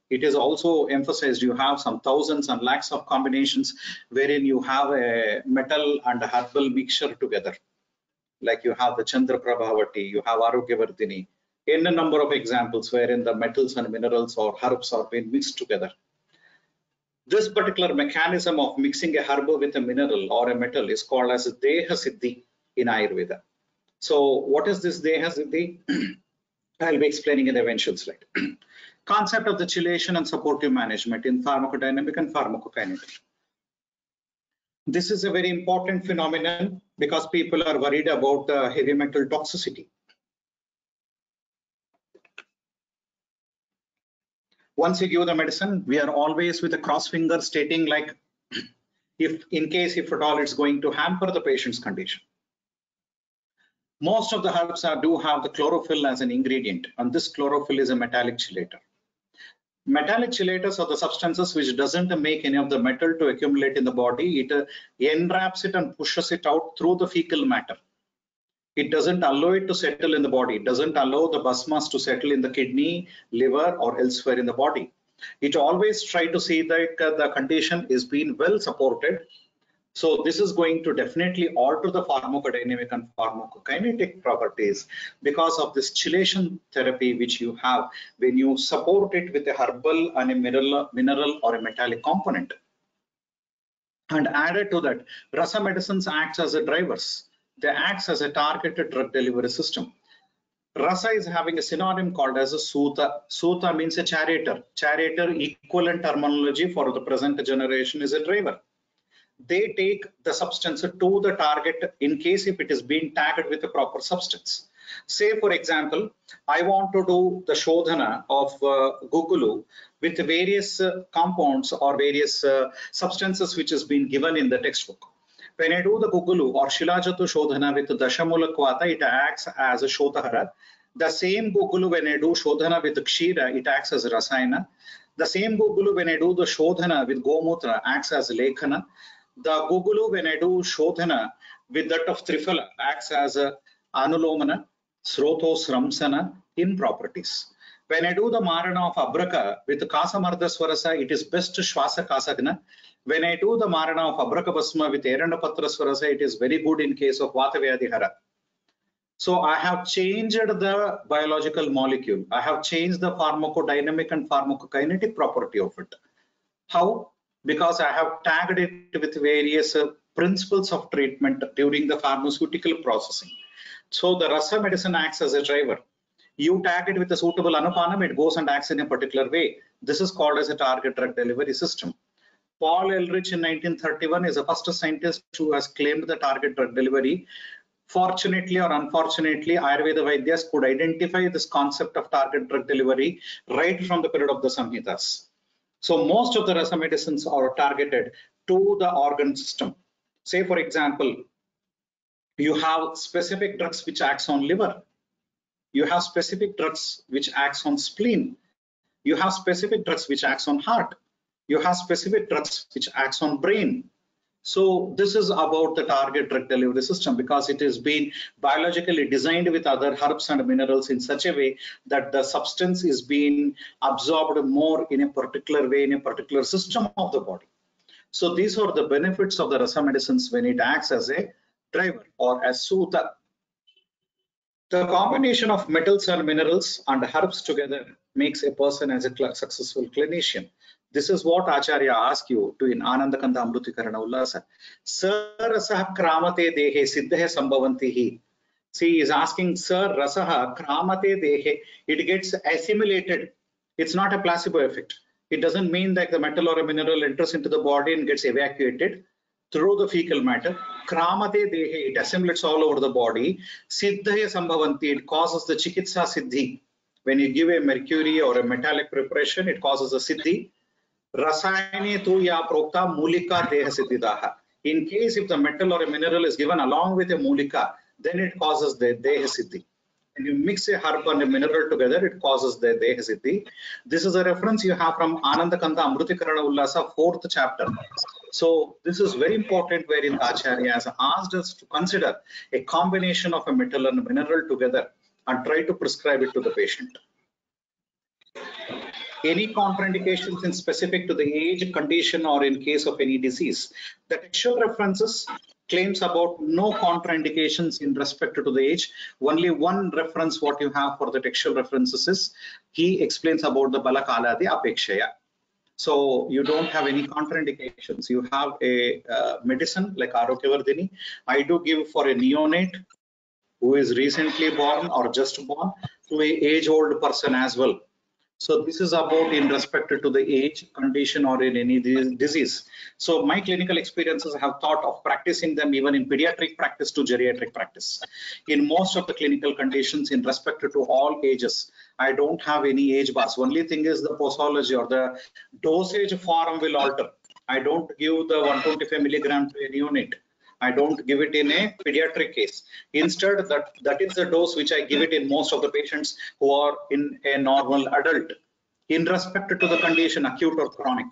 C: It is also emphasized you have some thousands and lakhs of combinations wherein you have a metal and a herbal mixture together. Like you have the Chandra Prabhavati, you have Arogyavardhini, in a number of examples wherein the metals and minerals or herbs are being mixed together. This particular mechanism of mixing a herb with a mineral or a metal is called as deha siddhi in Ayurveda. So what is this deha siddhi? I'll be explaining in the eventual slide. Concept of the chelation and supportive management in pharmacodynamic and pharmacokinetics. This is a very important phenomenon because people are worried about the heavy metal toxicity. Once you give the medicine, we are always with a cross finger stating like, if in case if at all it's going to hamper the patient's condition. Most of the herbs do have the chlorophyll as an ingredient, and this chlorophyll is a metallic chelator. Metallic chelators are the substances which doesn't make any of the metal to accumulate in the body. It enwraps it and pushes it out through the fecal matter. It doesn't allow it to settle in the body. It doesn't allow the basmas to settle in the kidney, liver, or elsewhere in the body. It always try to see that the condition is being well supported. So this is going to definitely alter the pharmacodynamic and pharmacokinetic properties because of this chelation therapy which you have when you support it with a herbal and a mineral or a metallic component. And added to that, Rasa medicines acts as a drivers. They acts as a targeted drug delivery system. Rasa is having a synonym called as a Sutta. Sutta means a charioteer. Charioteer equivalent terminology for the present generation is a driver. They take the substance to the target in case if it is being tagged with a proper substance. Say, for example, I want to do the shodhana of gugulu with various compounds or various substances which has been given in the textbook. When I do the gugulu or shilajatu shodhana with dashamulakwata, it acts as a shodhara. The same gugulu when I do shodhana with kshira, it acts as rasayana. The same gugulu when I do the shodhana with gomutra acts as lekhana. The gugulu when I do shodhana with that of trifala acts as a anulomana, srotos ramsana in properties. When I do the marana of abraka with kasamardha swarasa, it is best shwasa kasagna. When I do the marana of abraka basma with erandapatra swarasa, it is very good in case of vatavyadihara. So I have changed the biological molecule. I have changed the pharmacodynamic and pharmacokinetic property of it. How? Because I have tagged it with various principles of treatment during the pharmaceutical processing. So the Rasa medicine acts as a driver. You tag it with a suitable anupanam, it goes and acts in a particular way. This is called as a target drug delivery system. Paul Ehrlich in 1931 is the first scientist who has claimed the target drug delivery. Fortunately or unfortunately, Ayurveda Vaidyas could identify this concept of target drug delivery right from the period of the Samhitas. So most of the Rasa medicines are targeted to the organ system. Say, for example, you have specific drugs which acts on liver. You have specific drugs which acts on spleen. You have specific drugs which acts on heart. You have specific drugs which acts on brain. So this is about the target drug delivery system because it is being biologically designed with other herbs and minerals in such a way that the substance is being absorbed more in a particular way in a particular system of the body. So these are the benefits of the Rasa medicines when it acts as a driver or as Sutta. The combination of metals and minerals and herbs together makes a person as a successful clinician. This is what Acharya asks you to in Anandakanda Amrutikarana Ullasa. Sir Rasah Kramate Dehe Siddhe Sambhavantihi. See, he is asking, Sir Rasaha Kramate Dehe. It gets assimilated. It's not a placebo effect. It doesn't mean that the metal or a mineral enters into the body and gets evacuated through the fecal matter. Kramate Dehe, it assimilates all over the body. Siddhaya Sambhavanti, it causes the Chikitsa siddhi. When you give a mercury or a metallic preparation, it causes a siddhi. Rasayane tu ya prokta mulika deha siddhidaha. In case if the metal or a mineral is given along with a mulika, then it causes the deha siddhi. When you mix a herb and a mineral together, it causes the deha siddhi. This is a reference you have from Anandakanda Amrutikarana Ullasa, 4th chapter. So this is very important wherein Acharya has asked us to consider a combination of a metal and a mineral together and try to prescribe it to the patient. Any contraindications in specific to the age, condition, or in case of any disease. The textual references claims about no contraindications in respect to the age. Only one reference what you have for the textual references is he explains about the Bala, kaaladi, apekshaya. So you don't have any contraindications. You have a medicine like Arogyavardhini. I do give for a neonate who is recently born or just born, to a age-old person as well. So this is about in respect to the age, condition, or in any disease. So my clinical experiences have thought of practicing them even in pediatric practice to geriatric practice. In most of the clinical conditions in respect to all ages, I don't have any age bars. Only thing is the posology or the dosage form will alter. I don't give the 125 milligram to a neonate. I don't give it in a pediatric case. Instead, that is the dose which I give it in most of the patients who are in a normal adult. In respect to the condition, acute or chronic.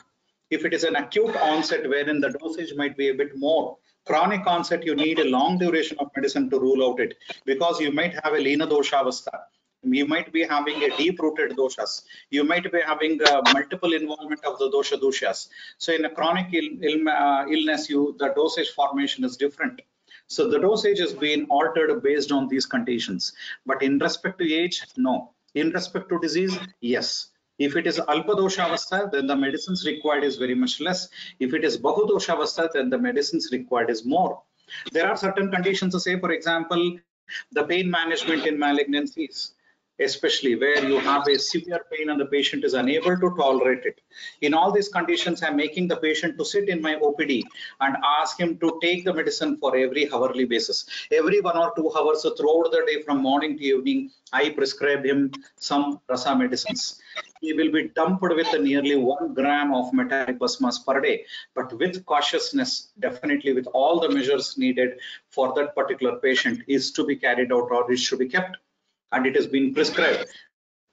C: If it is an acute onset wherein the dosage might be a bit more, chronic onset, you need a long duration of medicine to rule out it, because you might have a lena dosha avastha. You might be having a deep-rooted doshas. You might be having multiple involvement of the dosha doshas. So in a chronic illness, the dosage formation is different. So the dosage has been altered based on these conditions. But in respect to age, no. In respect to disease, yes. If it is alpa dosha avastha, then the medicines required is very much less. If it is bahu dosha avastha, then the medicines required is more. There are certain conditions, say for example, the pain management in malignancies, especially where you have a severe pain and the patient is unable to tolerate it. In all these conditions, I'm making the patient to sit in my OPD and ask him to take the medicine for every hourly basis. Every 1 or 2 hours throughout the day from morning to evening, I prescribe him some Rasa medicines. He will be dumped with nearly 1 gram of metallic basmas per day, but with cautiousness, definitely with all the measures needed for that particular patient is to be carried out or is to be kept. And it has been prescribed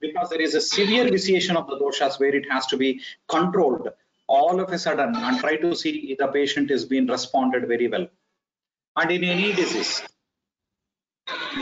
C: because there is a severe vitiation of the doshas where it has to be controlled all of a sudden and try to see if the patient is being responded very well. And in any disease,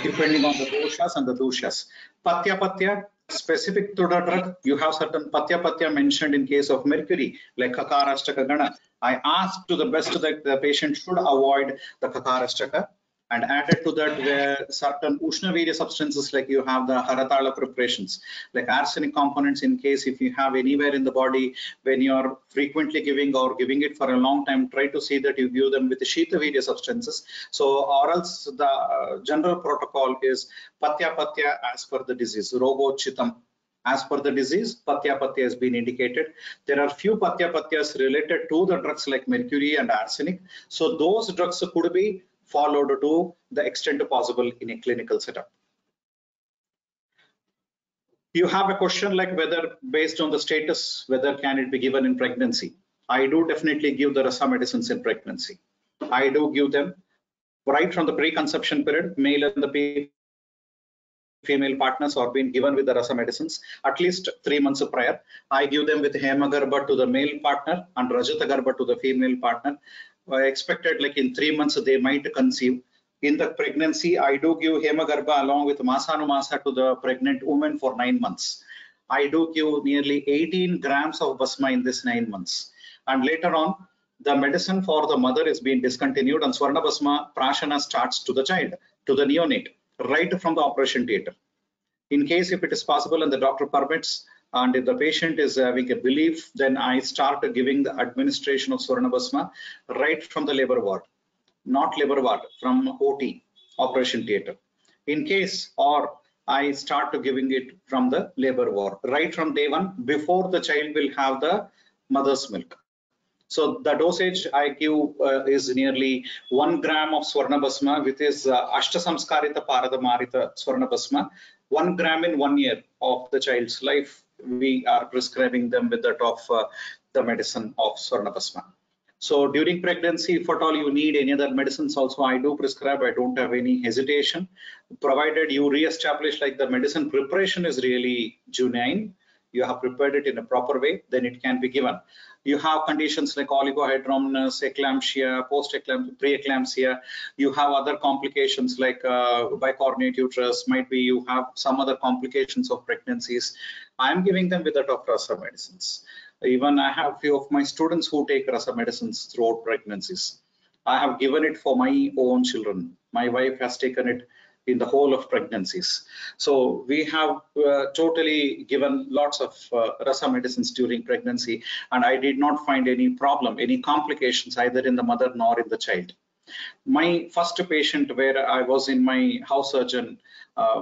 C: depending on the doshas and the doshas, patya specific to the drug, you have certain patya mentioned in case of mercury like kakarastaka gana. I ask to the best that the patient should avoid the kakarastaka, and added to that were certain Ushnavirya substances like you have the Haratala preparations, like arsenic components in case if you have anywhere in the body when you are frequently giving or giving it for a long time, try to see that you give them with the Shitavirya substances. So or else the general protocol is Patya as per the disease, Rogo Chitam. As per the disease, Patya has been indicated. There are few Patyas related to the drugs like mercury and arsenic. So those drugs could be followed to the extent possible in a clinical setup. You have a question like whether based on the status, whether can it be given in pregnancy. I do definitely give the Rasa medicines in pregnancy. I do give them right from the preconception period, male and the female partners are being given with the Rasa medicines at least 3 months prior. I give them with Hemagarbha to the male partner and Rajatagarbha to the female partner. I expected like in 3 months they might conceive. In the pregnancy, I do give Hemagarbha along with Masanumasa to the pregnant woman for 9 months. I do give nearly 18 grams of basma in this 9 months. And later on, the medicine for the mother is being discontinued and Swarna Basma Prashana starts to the child, to the neonate, right from the operation theatre. In case if it is possible and the doctor permits and if the patient is having a belief, then I start giving the administration of Swarna Basma right from the labor ward, not labor ward, from OT, operation theatre. In case or I start giving it from the labor ward, right from day one, before the child will have the mother's milk. So the dosage I give is nearly 1 gram of Swarna Basma, which is Ashtasamskarita Paradamarita Swarna Basma. 1 gram in 1 year of the child's life, we are prescribing them with that of the medicine of Swarna Basma. So during pregnancy, if at all you need any other medicines also, I do prescribe. I don't have any hesitation, provided you re-establish like the medicine preparation is really genuine. You have prepared it in a proper way, then it can be given. You have conditions like oligohydramnios, eclampsia, post-eclampsia, pre-eclampsia. You have other complications like bicornuate uterus. Might be you have some other complications of pregnancies. I am giving them with that of Rasa medicines. Even I have few of my students who take Rasa medicines throughout pregnancies. I have given it for my own children. My wife has taken it in the whole of pregnancies. So we have totally given lots of Rasa medicines during pregnancy, and I did not find any problem, any complications either in the mother nor in the child. My first patient, where I was in my house surgeon,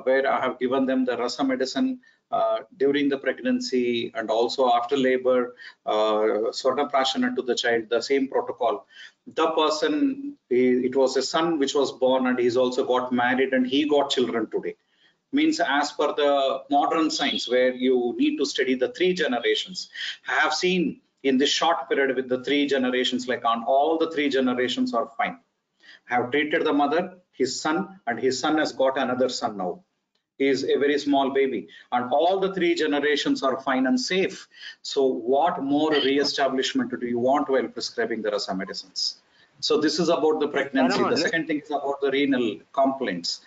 C: where I have given them the Rasa medicine during the pregnancy and also after labor, Swarnaprashana to the child, the same protocol. The person, it was a son which was born, and he's also got married and he got children today. Means as per the modern science, where you need to study the 3 generations. I have seen in this short period with the 3 generations, like on all the 3 generations are fine. I have treated the mother, his son, and his son has got another son now. He is a very small baby, and all the 3 generations are fine and safe. So what more re-establishment do you want while prescribing the Rasa medicines? So this is about the pregnancy. The second thing is about the renal complaints.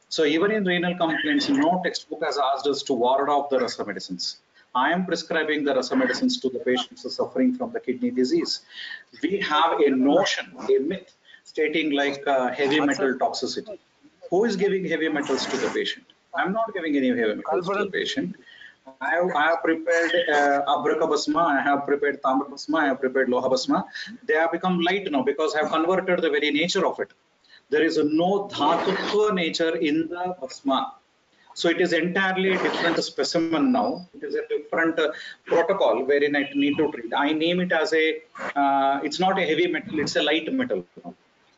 C: So even in renal complaints, no textbook has asked us to ward off the Rasa medicines. I am prescribing the Rasa medicines to the patients who are suffering from the kidney disease. We have a notion, a myth, stating like heavy metal toxicity. Who is giving heavy metals to the patient? I'm not giving any heavy metals to the patient. I have prepared Abrakabasma, I have prepared Tamrabasma, I have prepared Lohabasma. They have become light now because I have converted the very nature of it. There is no dhatutva nature in the basma. So it is entirely a different specimen now. It is a different protocol wherein I need to treat. I name it as a, it's not a heavy metal, it's a light metal.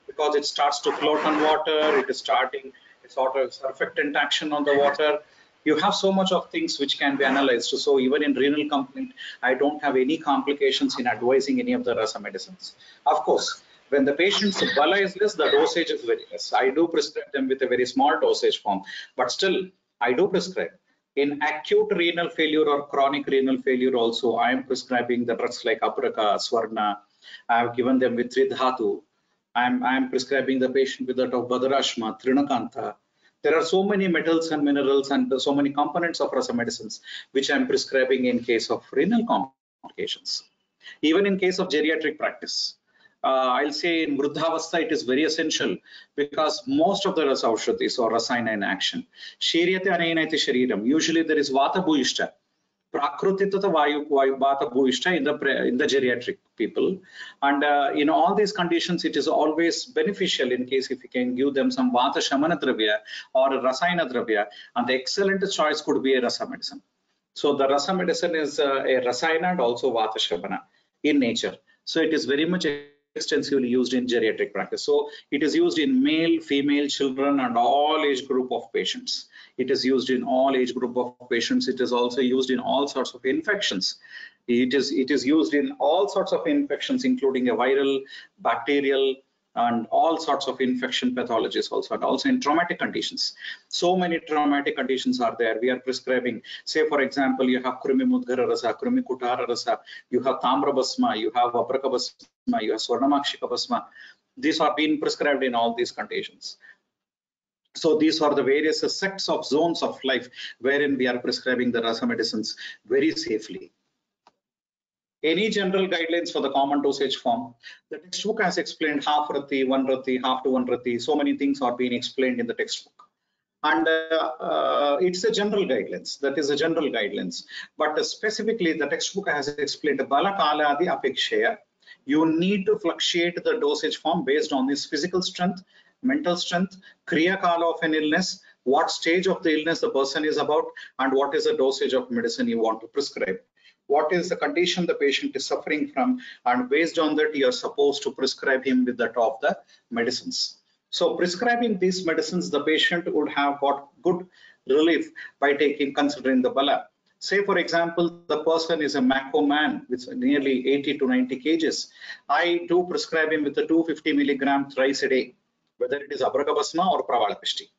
C: Because it starts to float on water, it is starting, it's sort of surfactant action on the water. You have so much of things which can be analyzed. So even in renal complaint, I don't have any complications in advising any of the Rasa medicines. Of course, when the patient's Bala is less, the dosage is very less. I do prescribe them with a very small dosage form, but still I do prescribe. In acute renal failure or chronic renal failure also, I am prescribing the drugs like Apraka, Swarna. I have given them with Tridhatu. I am prescribing the patient with that of Badarashma, Trinakantha. There are so many metals and minerals and so many components of Rasa medicines which I am prescribing in case of renal complications. Even in case of geriatric practice, I'll say in Vruddhavastha it is very essential because most of the Rasa Aushadhis or Rasayana in action, Shiryate Anayanati Shariram, usually there is Vata Bhuishta, Prakrutitata Vayu Vata Bhuishta in the geriatric people. And in all these conditions, it is always beneficial in case if you can give them some Vata Shamana Dravya or a Rasayana Dravya, and the excellent choice could be a Rasa medicine. So the Rasa medicine is a Rasayana and also Vata Shamana in nature. So it is very much extensively used in geriatric practice. So it is used in male, female, children, and all age group of patients. It is used in all age group of patients. It is also used in all sorts of infections. It is used in all sorts of infections, including a viral, bacterial, and all sorts of infection pathologies also, and also in traumatic conditions. So many traumatic conditions are there. We are prescribing, say for example, you have Krimi Mudgara Rasa, Krimi Kutara Rasa, you have Tamra Basma, you have Abraka Basma, you have Swarnamakshika Basma. These are being prescribed in all these conditions. So these are the various sects of zones of life wherein we are prescribing the Rasa medicines very safely. Any general guidelines for the common dosage form? The textbook has explained half rati, 1 rati, half to 1 rati. So many things are being explained in the textbook. And it's a general guidelines. That is a general guidelines. But specifically, the textbook has explained Bala, kaaladi, apekshaya. You need to fluctuate the dosage form based on his physical strength, mental strength, kriya kala of an illness, what stage of the illness the person is about, and what is the dosage of medicine you want to prescribe. What is the condition the patient is suffering from, and based on that you are supposed to prescribe him with that of the medicines. So prescribing these medicines, the patient would have got good relief by considering the Bala. Say for example, the person is a Mako man with nearly 80 to 90 kgs. I do prescribe him with the 250 milligram thrice a day, whether it is Abragabasma or Pravalapishti.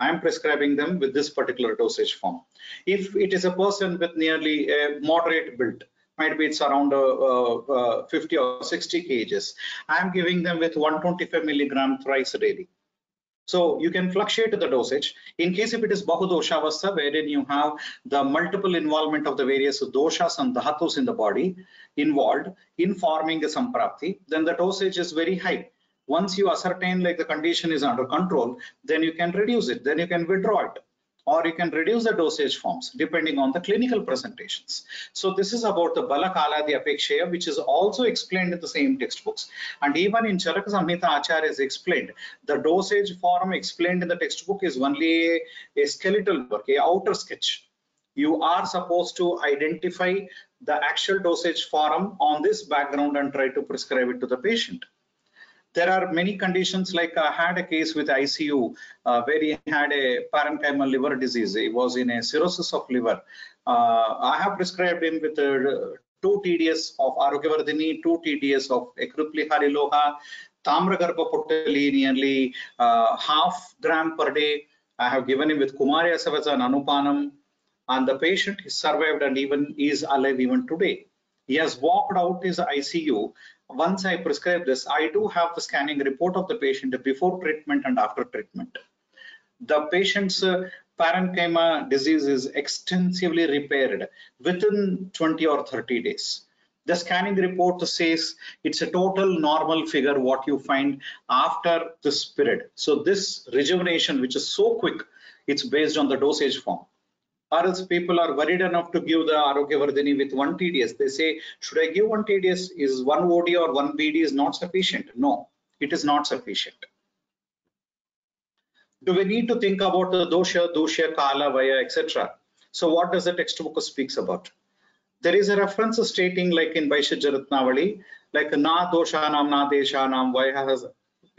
C: I am prescribing them with this particular dosage form. If it is a person with nearly a moderate build, might be it's around 50 or 60 kgs, I am giving them with 125 milligram thrice daily. So you can fluctuate the dosage. In case if it is Bahudoshavastha, wherein you have the multiple involvement of the various doshas and dhatus in the body involved in forming the samprapti, then the dosage is very high. Once you ascertain like the condition is under control, then you can reduce it, then you can withdraw it. or you can reduce the dosage forms depending on the clinical presentations. So this is about the Bala, kaaladi, apekshaya, which is also explained in the same textbooks. And even in Charaka Samhita, Acharya is explained. The dosage form explained in the textbook is only a skeletal work, a outer sketch. You are supposed to identify the actual dosage form on this background and try to prescribe it to the patient. There are many conditions, like I had a case with ICU where he had a parenchymal liver disease. He was in a cirrhosis of liver. I have prescribed him with 2 TDS of Arogyavardhini, 2 TDS of Ekrupli Hariloha, Tamragarba Potali, nearly half gram per day. I have given him with Kumari Asavaza and Anupanam, and the patient is survived and even is alive even today. He has walked out his ICU. Once I prescribe this, I do have the scanning report of the patient before treatment and after treatment. The patient's parenchyma disease is extensively repaired within 20 or 30 days. The scanning report says it's a total normal figure what you find after this period. So this rejuvenation, which is so quick, it's based on the dosage form. Or else people are worried enough to give the Arogyavardhini with 1 TDS. They say, should I give 1 TDS? Is 1 OD or 1 BD is not sufficient? No, it is not sufficient. Do we need to think about the dosha, dosha, kala, vaya, etc.? So what does the textbook speaks about? There is a reference stating, like in Vaishyajaratnavali, like na doshanam, na deshanam, vaya has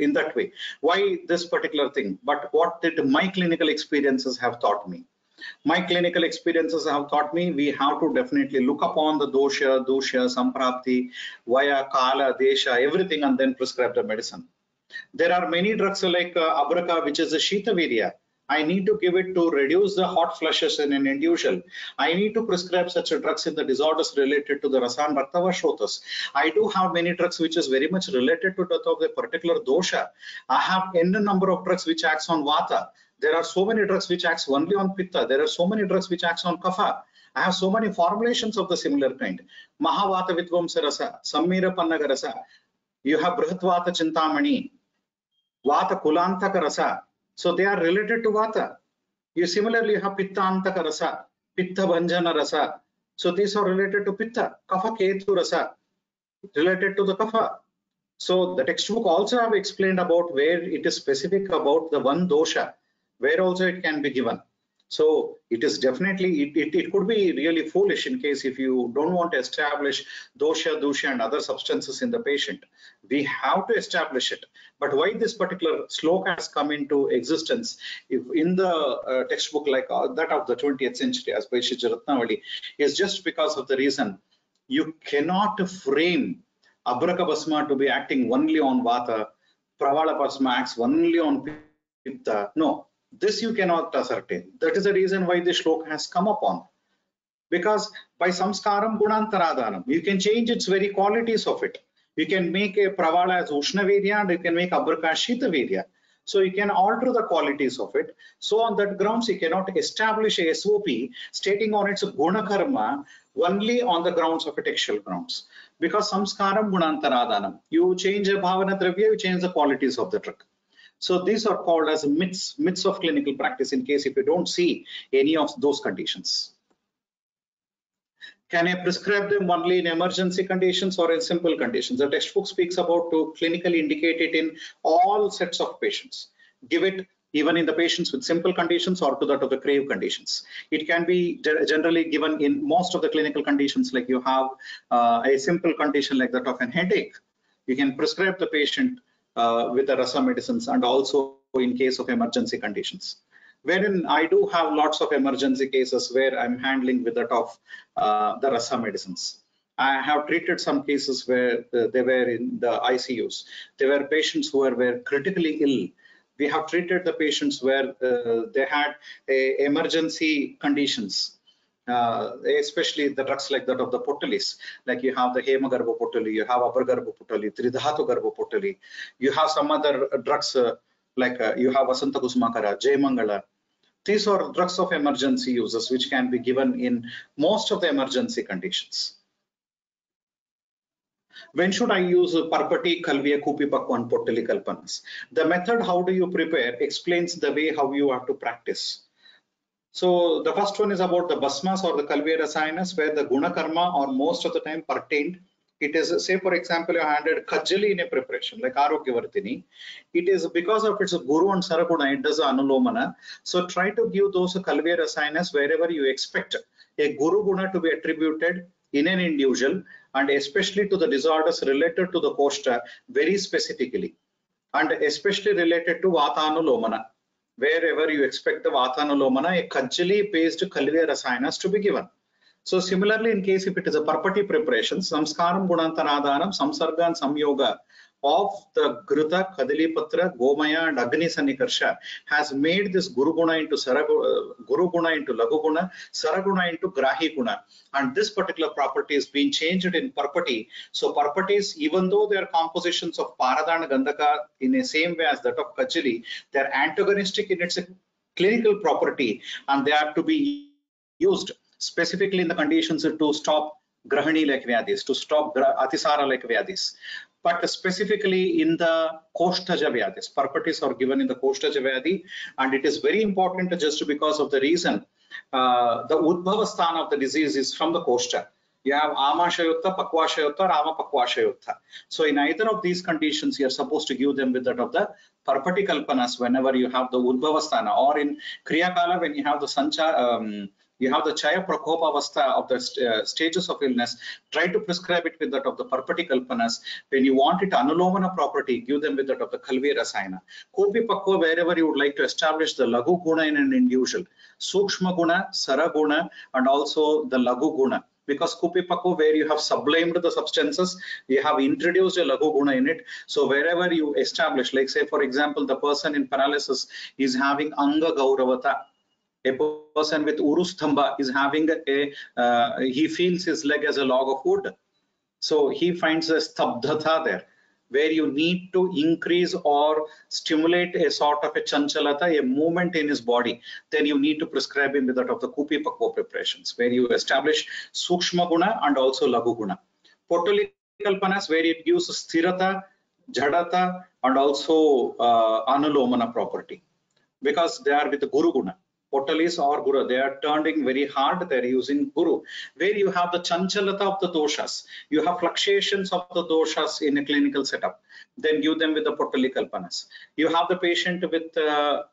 C: in that way. Why this particular thing? But what did my clinical experiences have taught me? My clinical experiences have taught me we have to definitely look upon the dosha, samprapti, vaya, kala, desha, everything, and then prescribe the medicine. There are many drugs like abraka, which is a shitavirya. I need to give it to reduce the hot flushes in an individual. I need to prescribe such drugs in the disorders related to the Rasa and Herbal. I do have many drugs which is very much related to that of the particular dosha. I have n number of drugs which acts on vata. There are so many drugs which acts only on pitta. There are so many drugs which acts on kapha. I have so many formulations of the similar kind. Mahavata Vitvamsa Rasa, Sammira Pannaga Rasa. You have Brihatvata Chintamani, Vata Kulantaka Rasa. So they are related to Vata. You similarly have Pitta Antaka Rasa, Pitta Bhanjana Rasa. So these are related to Pitta. Kapha Ketu Rasa, related to the Kapha. So the textbook also have explained about where it is specific about the one dosha, where also it can be given. So it is definitely, it could be really foolish in case if you don't want to establish dosha, dosha and other substances in the patient. We have to establish it. But why this particular sloka has come into existence if in the textbook like that of the 20th century as by Ratnavali is just because of the reason you cannot frame Abraka Basma to be acting only on Vata, Pravala Basma acts only on Pitta. No, this you cannot ascertain. That is the reason why the shloka has come upon. Because by samskaram gunantaradhanam, you can change its very qualities of it. You can make a Pravala as Ushna Vedya and you can make Abraka as Shita Vedya. So you can alter the qualities of it. So on that grounds, you cannot establish a SOP stating on its guna karma only on the grounds of a textual grounds. Because samskaram gunantaradhanam, you change a bhavana dravya, you change the qualities of the drug. So these are called as myths of clinical practice in case if you don't see any of those conditions. Can I prescribe them only in emergency conditions or in simple conditions? The textbook speaks about to clinically indicate it in all sets of patients. Give it even in the patients with simple conditions or to that of the grave conditions. It can be generally given in most of the clinical conditions, like you have a simple condition like that of an headache. You can prescribe the patient with the Rasa medicines and also in case of emergency conditions. Wherein I do have lots of emergency cases where I'm handling with that of the Rasa medicines. I have treated some cases where they were in the ICUs. They were patients who were critically ill. We have treated the patients where they had emergency conditions, especially the drugs like that of the potalis. Like you have the Hemagarba potali, you have Abargarba potali, Tridhatu Garba potali. You have some other drugs like you have Vasanta Kusmakara, Jaymangala. These are drugs of emergency uses which can be given in most of the emergency conditions. When should I use Parpati, Kalviya, Kupi, Pakwan, Potali, Kalpanas? The method, how do you prepare, explains the way how you have to practice. So the first one is about the basmas or the kalviya rasayanas, where the guna karma or most of the time pertained. It is, say for example, you handed kajali in a preparation like Arogyavartini. It is because of its guru and saraguna, it does anulomana. So try to give those kalviya rasayanas wherever you expect a guru guna to be attributed in an individual, and especially to the disorders related to the koshta very specifically, and especially related to Vatanulomana. Wherever you expect the Vatanulomana, a Kajali based Kalviya Rasayanas to be given. So similarly, in case if it is a Parpati preparation, Samskaram Gunantanadhanam, Samsarga and Samyoga of the Gruta, Kadalipatra, Gomaya and Agni Sanikarsha has made this Guru Guna into Guru Guna into Lagu Guna, Saraguna into Grahi Guna. And this particular property is being changed in Parpati. So Parpatis, even though they are compositions of Paradana Gandhaka in the same way as that of Kajali, they are antagonistic in its clinical property, and they are to be used specifically in the conditions to stop grahani like vyadis, to stop atisara like vyadis. But specifically in the Koshtaja vyadis, Parpatis are given in the Koshtaja vyadi, and it is very important just because of the reason the Udbhavasthana of the disease is from the Koshta. You have Amashayutta, Pakwashayutta, Rama Pakwashayutta. So in either of these conditions, you are supposed to give them with that of the Parpati Kalpanas whenever you have the Udbhavasthana, or in Kriyakala when you have the Sancha, you have the Chaya Prakopa Avastha of the stages of illness, try to prescribe it with that of the Parpati Kalpanas. When you want it Anulomana property, give them with that of the Kalvi Rasayana. Kopi Pakwa, wherever you would like to establish the Lagu Guna in an individual, Sukshma Guna, Saraguna, and also the Lagu Guna. Because Kupi Pakko, where you have sublimed the substances, you have introduced a Lagu Guna in it. So wherever you establish, like say for example, the person in paralysis is having Anga Gauravata. A person with Urusthamba is having he feels his leg as a log of wood. So he finds a stabdhata there, where you need to increase or stimulate a sort of a chanchalata, a movement in his body. Then you need to prescribe him with that of the Kupi Pakko preparations, where you establish Sukshma Guna and also Lagu Guna. Potali Kalpanas, where it gives Sthirata, Jadata, and also Anulomana property, because they are with the Guru Guna. Potalis or Guru, they are turning very hard, they are using Guru. Where you have the chanchalata of the doshas, you have fluctuations of the doshas in a clinical setup, then give them with the Potali Kalpanas. You have the patient with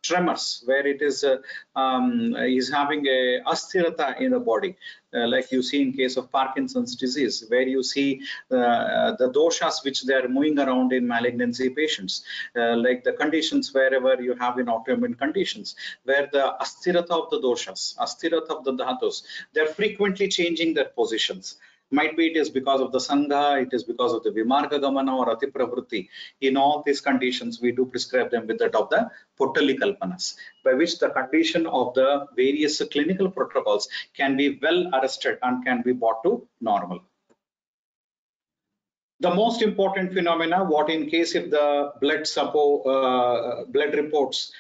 C: tremors, where it is having a asthirata in the body, like you see in case of Parkinson's disease, where you see the doshas which they are moving around in malignancy patients, like the conditions wherever you have in autoimmune conditions, where the asthirata of the doshas, asthirata of the dhatus, they are frequently changing their positions. Might be it is because of the Sangha, it is because of the Vimarga Gamana or Atipravrutti. In all these conditions, we do prescribe them with that of the Potali Kalpanas, by which the condition of the various clinical protocols can be well arrested and can be brought to normal. The most important phenomena, what in case if the blood reports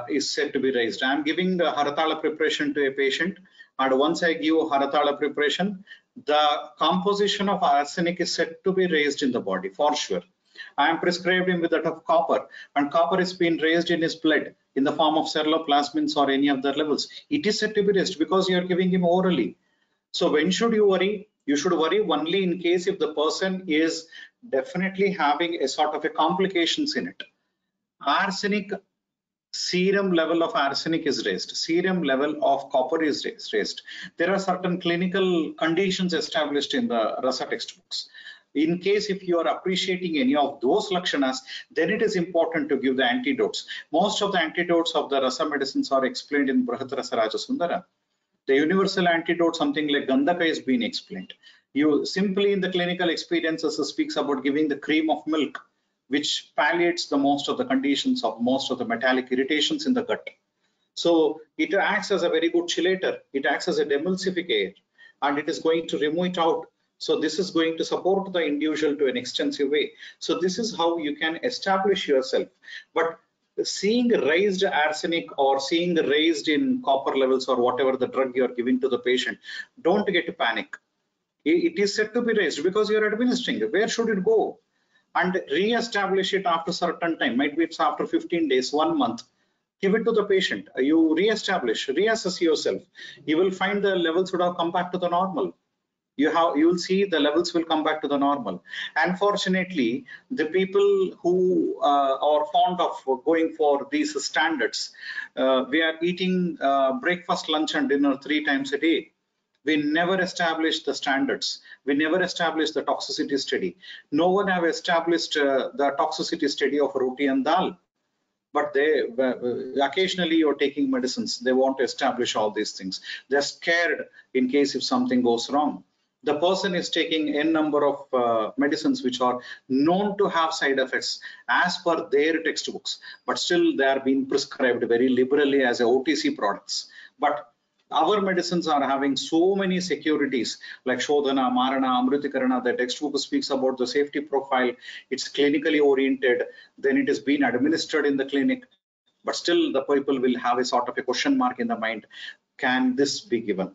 C: is said to be raised. I am giving the Haratala preparation to a patient, and once I give Haratala preparation, the composition of arsenic is said to be raised in the body for sure. I am prescribed him with that of copper, and copper is being raised in his blood in the form of ceruloplasmins or any other levels. It is said to be raised because you are giving him orally. So when should you worry? You should worry only in case if the person is definitely having a sort of a complications in it. Arsenic, serum level of arsenic is raised, serum level of copper is raised. There are certain clinical conditions established in the Rasa textbooks. In case if you are appreciating any of those lakshanas, then it is important to give the antidotes. Most of the antidotes of the Rasa medicines are explained in Brahat Rasa Raja Sundara. The universal antidote, something like Gandhaka, is being explained. You simply in the clinical experiences speaks about giving the cream of milk, which palliates the most of the conditions of most of the metallic irritations in the gut. So it acts as a very good chelator. It acts as a demulsifier, and it is going to remove it out. So this is going to support the individual to an extensive way. So this is how you can establish yourself. But seeing raised arsenic or seeing raised in copper levels or whatever the drug you are giving to the patient, don't get to panic. It is said to be raised because you are administering it. Where should it go? And re-establish it after certain time. Might be it's after 15 days, 1 month. give it to the patient. You re-establish, reassess yourself. You will find the levels would have come back to the normal. You will see the levels will come back to the normal. Unfortunately, the people who are fond of going for these standards, we are eating breakfast, lunch, and dinner 3 times a day. We never established the standards. We never established the toxicity study. No one have established the toxicity study of roti and dal. But they occasionally you're taking medicines. They want to establish all these things. They're scared in case if something goes wrong. The person is taking n number of medicines which are known to have side effects as per their textbooks, but still they are being prescribed very liberally as OTC products. But our medicines are having so many securities like Shodhana, Marana, Amrutikarana. The textbook speaks about the safety profile. It's clinically oriented. Then it is being administered in the clinic. But still the people will have a sort of a question mark in the mind. Can this be given?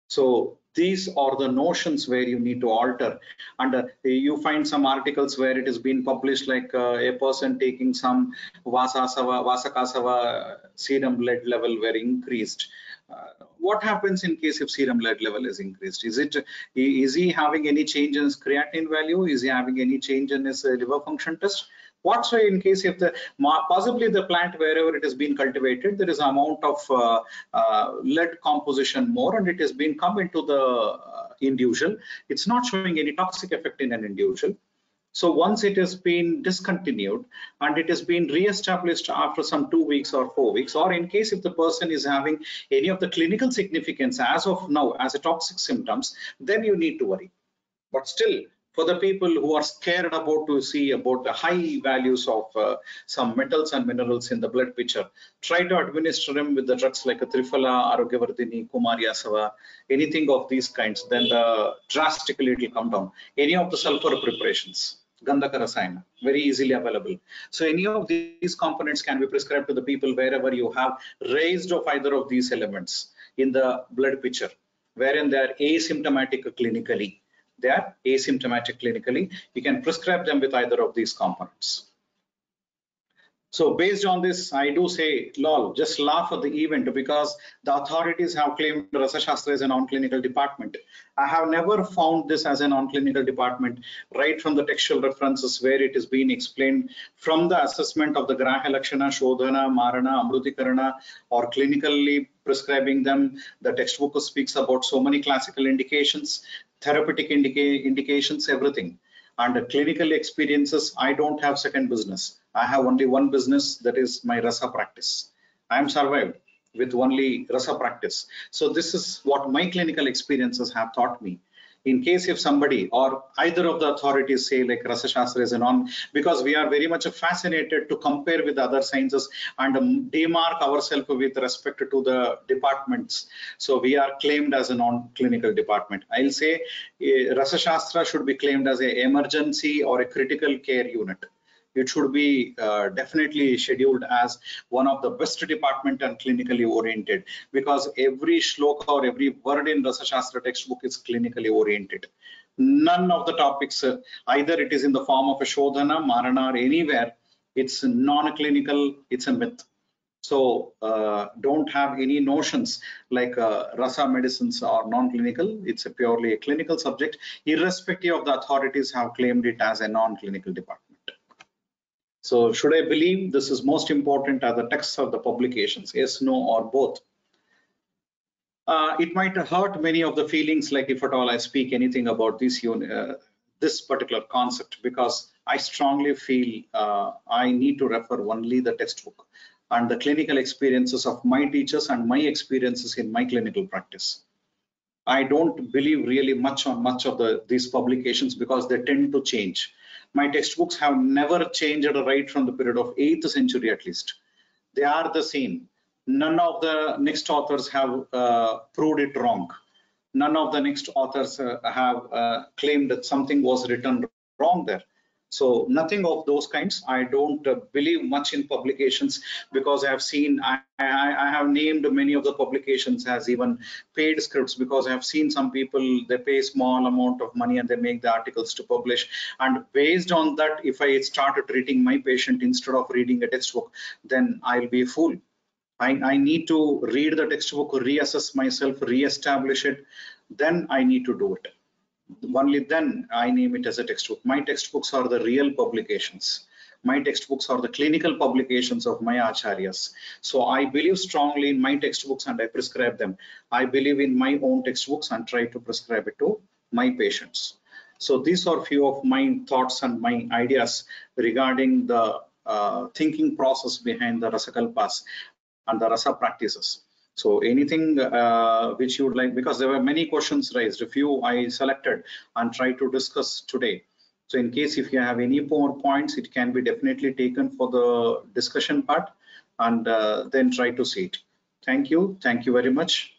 C: So these are the notions where you need to alter. And you find some articles where it has been published like a person taking some Vasakasava serum blood level were increased. What happens in case if serum blood level is increased? Is he having any change in his creatinine value? Is he having any change in his liver function test? What's why in case if the possibly the plant wherever it has been cultivated, there is amount of lead composition more, and it has been come into the individual. It's not showing any toxic effect in an individual. So once it has been discontinued and it has been re-established after some 2 weeks or 4 weeks, or in case if the person is having any of the clinical significance as of now as a toxic symptoms, then you need to worry. But still, for the people who are scared about to see about the high values of some metals and minerals in the blood picture, try to administer them with the drugs like a Triphala, Arogyavardhini, Kumaryasava, anything of these kinds, then drastically it will come down. Any of the sulfur preparations, Gandhaka Rasayana, very easily available. So any of these components can be prescribed to the people wherever you have raised of either of these elements in the blood picture, wherein they are asymptomatic clinically. They are asymptomatic clinically. You can prescribe them with either of these components. So based on this, I do say, lol, just laugh at the event because the authorities have claimed Rasa Shastra is a non-clinical department. I have never found this as a non-clinical department, right from the textual references where it is being explained from the assessment of the Graha Lakshana, Shodhana, Marana, Amrutikarana, or clinically prescribing them. The textbook speaks about so many classical indications, therapeutic indications, everything. And clinical experiences, I don't have second business. I have only one business, that is my Rasa practice. I am survived with only Rasa practice. So this is what my clinical experiences have taught me. In case if somebody or either of the authorities say like Rasa Shastra is a non, because we are very much fascinated to compare with other sciences and demark ourselves with respect to the departments. So we are claimed as a non-clinical department. I'll say Rasa Shastra should be claimed as an emergency or a critical care unit. It should be definitely scheduled as one of the best department and clinically oriented, because every shloka or every word in Rasa Shastra textbook is clinically oriented. None of the topics, either it is in the form of a Shodhana, Marana, or anywhere, it's non-clinical, it's a myth. So don't have any notions like Rasa medicines are non-clinical. It's a purely a clinical subject, irrespective of the authorities have claimed it as a non-clinical department. So should I believe this is most important are the texts of the publications? Yes, no, or both. It might hurt many of the feelings, like if at all I speak anything about this particular concept, because I strongly feel I need to refer only the textbook and the clinical experiences of my teachers and my experiences in my clinical practice. I don't believe really much on much of these publications because they tend to change. My textbooks have never changed right from the period of 8th century at least. They are the same. None of the next authors have proved it wrong. None of the next authors have claimed that something was written wrong there. So nothing of those kinds. I don't believe much in publications, because I have seen, I have named many of the publications as even paid scripts, because I have seen some people, they pay small amount of money and they make the articles to publish. And based on that, if I started treating my patient instead of reading a textbook, then I'll be a fool. I need to read the textbook, reassess myself, re-establish it, then I need to do it. Only then I name it as a textbook. My textbooks are the real publications. My textbooks are the clinical publications of my acharyas. So I believe strongly in my textbooks and I prescribe them. I believe in my own textbooks and try to prescribe it to my patients. So these are few of my thoughts and my ideas regarding the thinking process behind the Rasakalpas and the Rasa practices. So anything which you would like, because there were many questions raised, a few I selected and tried to discuss today. So in case if you have any more points, it can be definitely taken for the discussion part, and then try to see it. Thank you very much.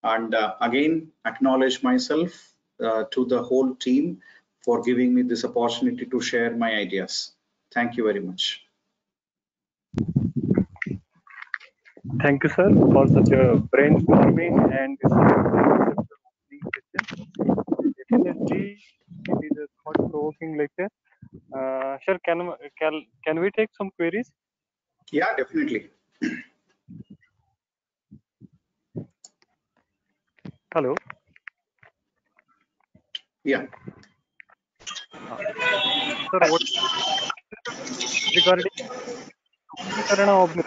C: And again, acknowledge myself to the whole team for giving me this opportunity to share my ideas. Thank you very much.
B: Thank you, sir, for such a brainstorming and this definitely it is a thought-provoking lecture. Sir, can we take some queries?
C: Yeah, definitely.
B: Hello.
C: Yeah.
B: Sir, what regarding of the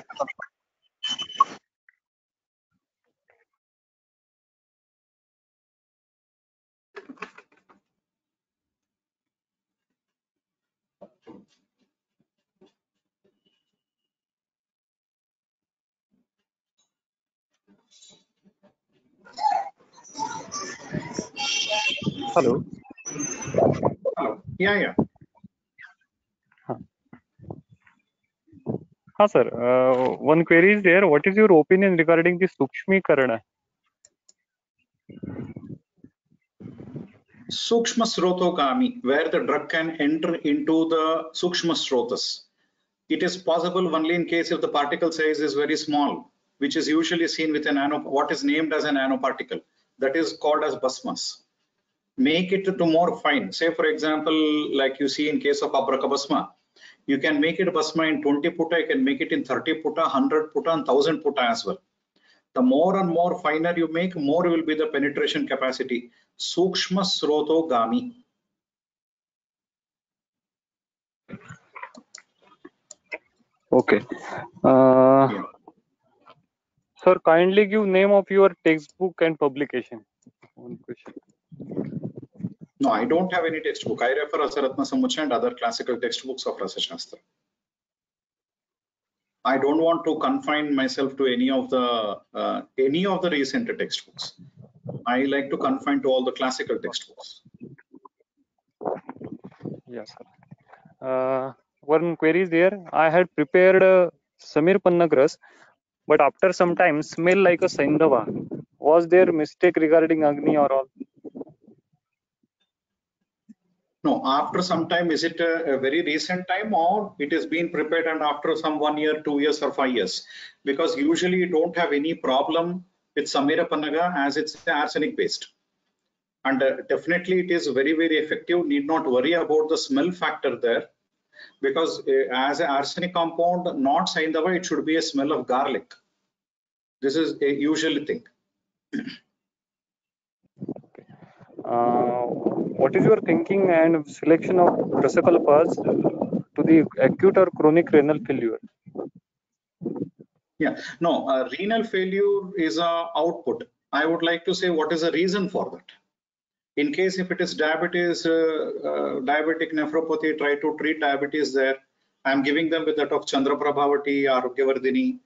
B: hello?
C: Hello. Yeah.
B: Sir. One query is there. What is your opinion regarding the Sukshmikarana?
C: Sukshma Srotogami, where the drug can enter into the Sukshma Srotas. It is possible only in case if the particle size is very small, which is usually seen with what is named as a nanoparticle. That is called as basmas. Make it to more fine. Say, for example, like you see in case of abrakabasma, you can make it basma in 20 putta, you can make it in 30 putta, 100 putta, and 1000 putta as well. The more and more finer you make, more will be the penetration capacity. Sukshma Srotogami.
B: Okay.
C: Yeah.
B: Sir, kindly give name of your textbook and publication. One question.
C: No, I don't have any textbook. I refer Asaratna Samucha and other classical textbooks of Rasa Shastra. I don't want to confine myself to any of the recent textbooks. I like to confine to all the classical textbooks.
B: Yes, sir. One query is there. I had prepared Samir Pannagras, but after some time smell like a Saindava. Was there mistake regarding Agni or all?
C: No, after some time, is it a very recent time, or it has been prepared and after some 1 year, 2 years, or 5 years? Because usually you don't have any problem with Samira Pannaga as it's arsenic based. And definitely it is very, very effective. Need not worry about the smell factor there, because as an arsenic compound, not Saindava, it should be a smell of garlic. This is a usual thing.
B: What is your thinking and selection of Rasakalpas to the acute or chronic renal failure?
C: Yeah, no, renal failure is a output. I would like to say what is the reason for that. In case if it is diabetes, diabetic nephropathy, try to treat diabetes there. I'm giving them with that of Chandra Prabhavati, Arogyavardhini,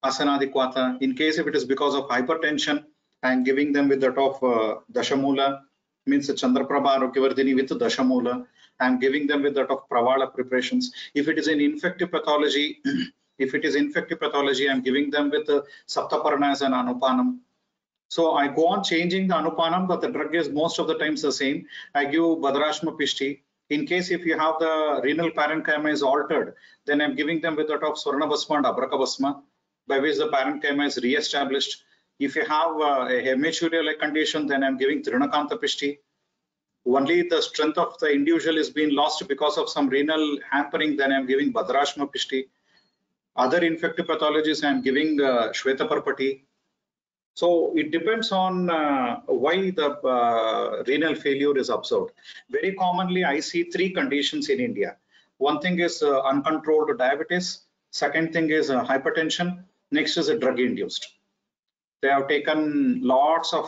C: Asanadikwata. In case if it is because of hypertension, I'm giving them with that of Dashamula, means Chandraprabha Arogyavardhini with Dashamula. I'm giving them with that of Pravala preparations. If it is an infective pathology, I'm giving them with Saptaparnas and Anupanam. So I go on changing the Anupanam, but the drug is most of the times the same. I give Badrashma Pishti. In case if you have the renal parenchyma is altered, then I'm giving them with that of Swarnabhasma and Abrakabhasma, by which the parenchyma is re-established. If you have a hematuria-like condition, then I'm giving Trinakanta Pishti. Only the strength of the individual is being lost because of some renal hampering, then I'm giving Badrashma Pishti. Other infective pathologies, I'm giving Shvetaparpati. So it depends on why the renal failure is observed. Very commonly, I see three conditions in India. One thing is uncontrolled diabetes. Second thing is hypertension. Next is drug-induced. They have taken lots of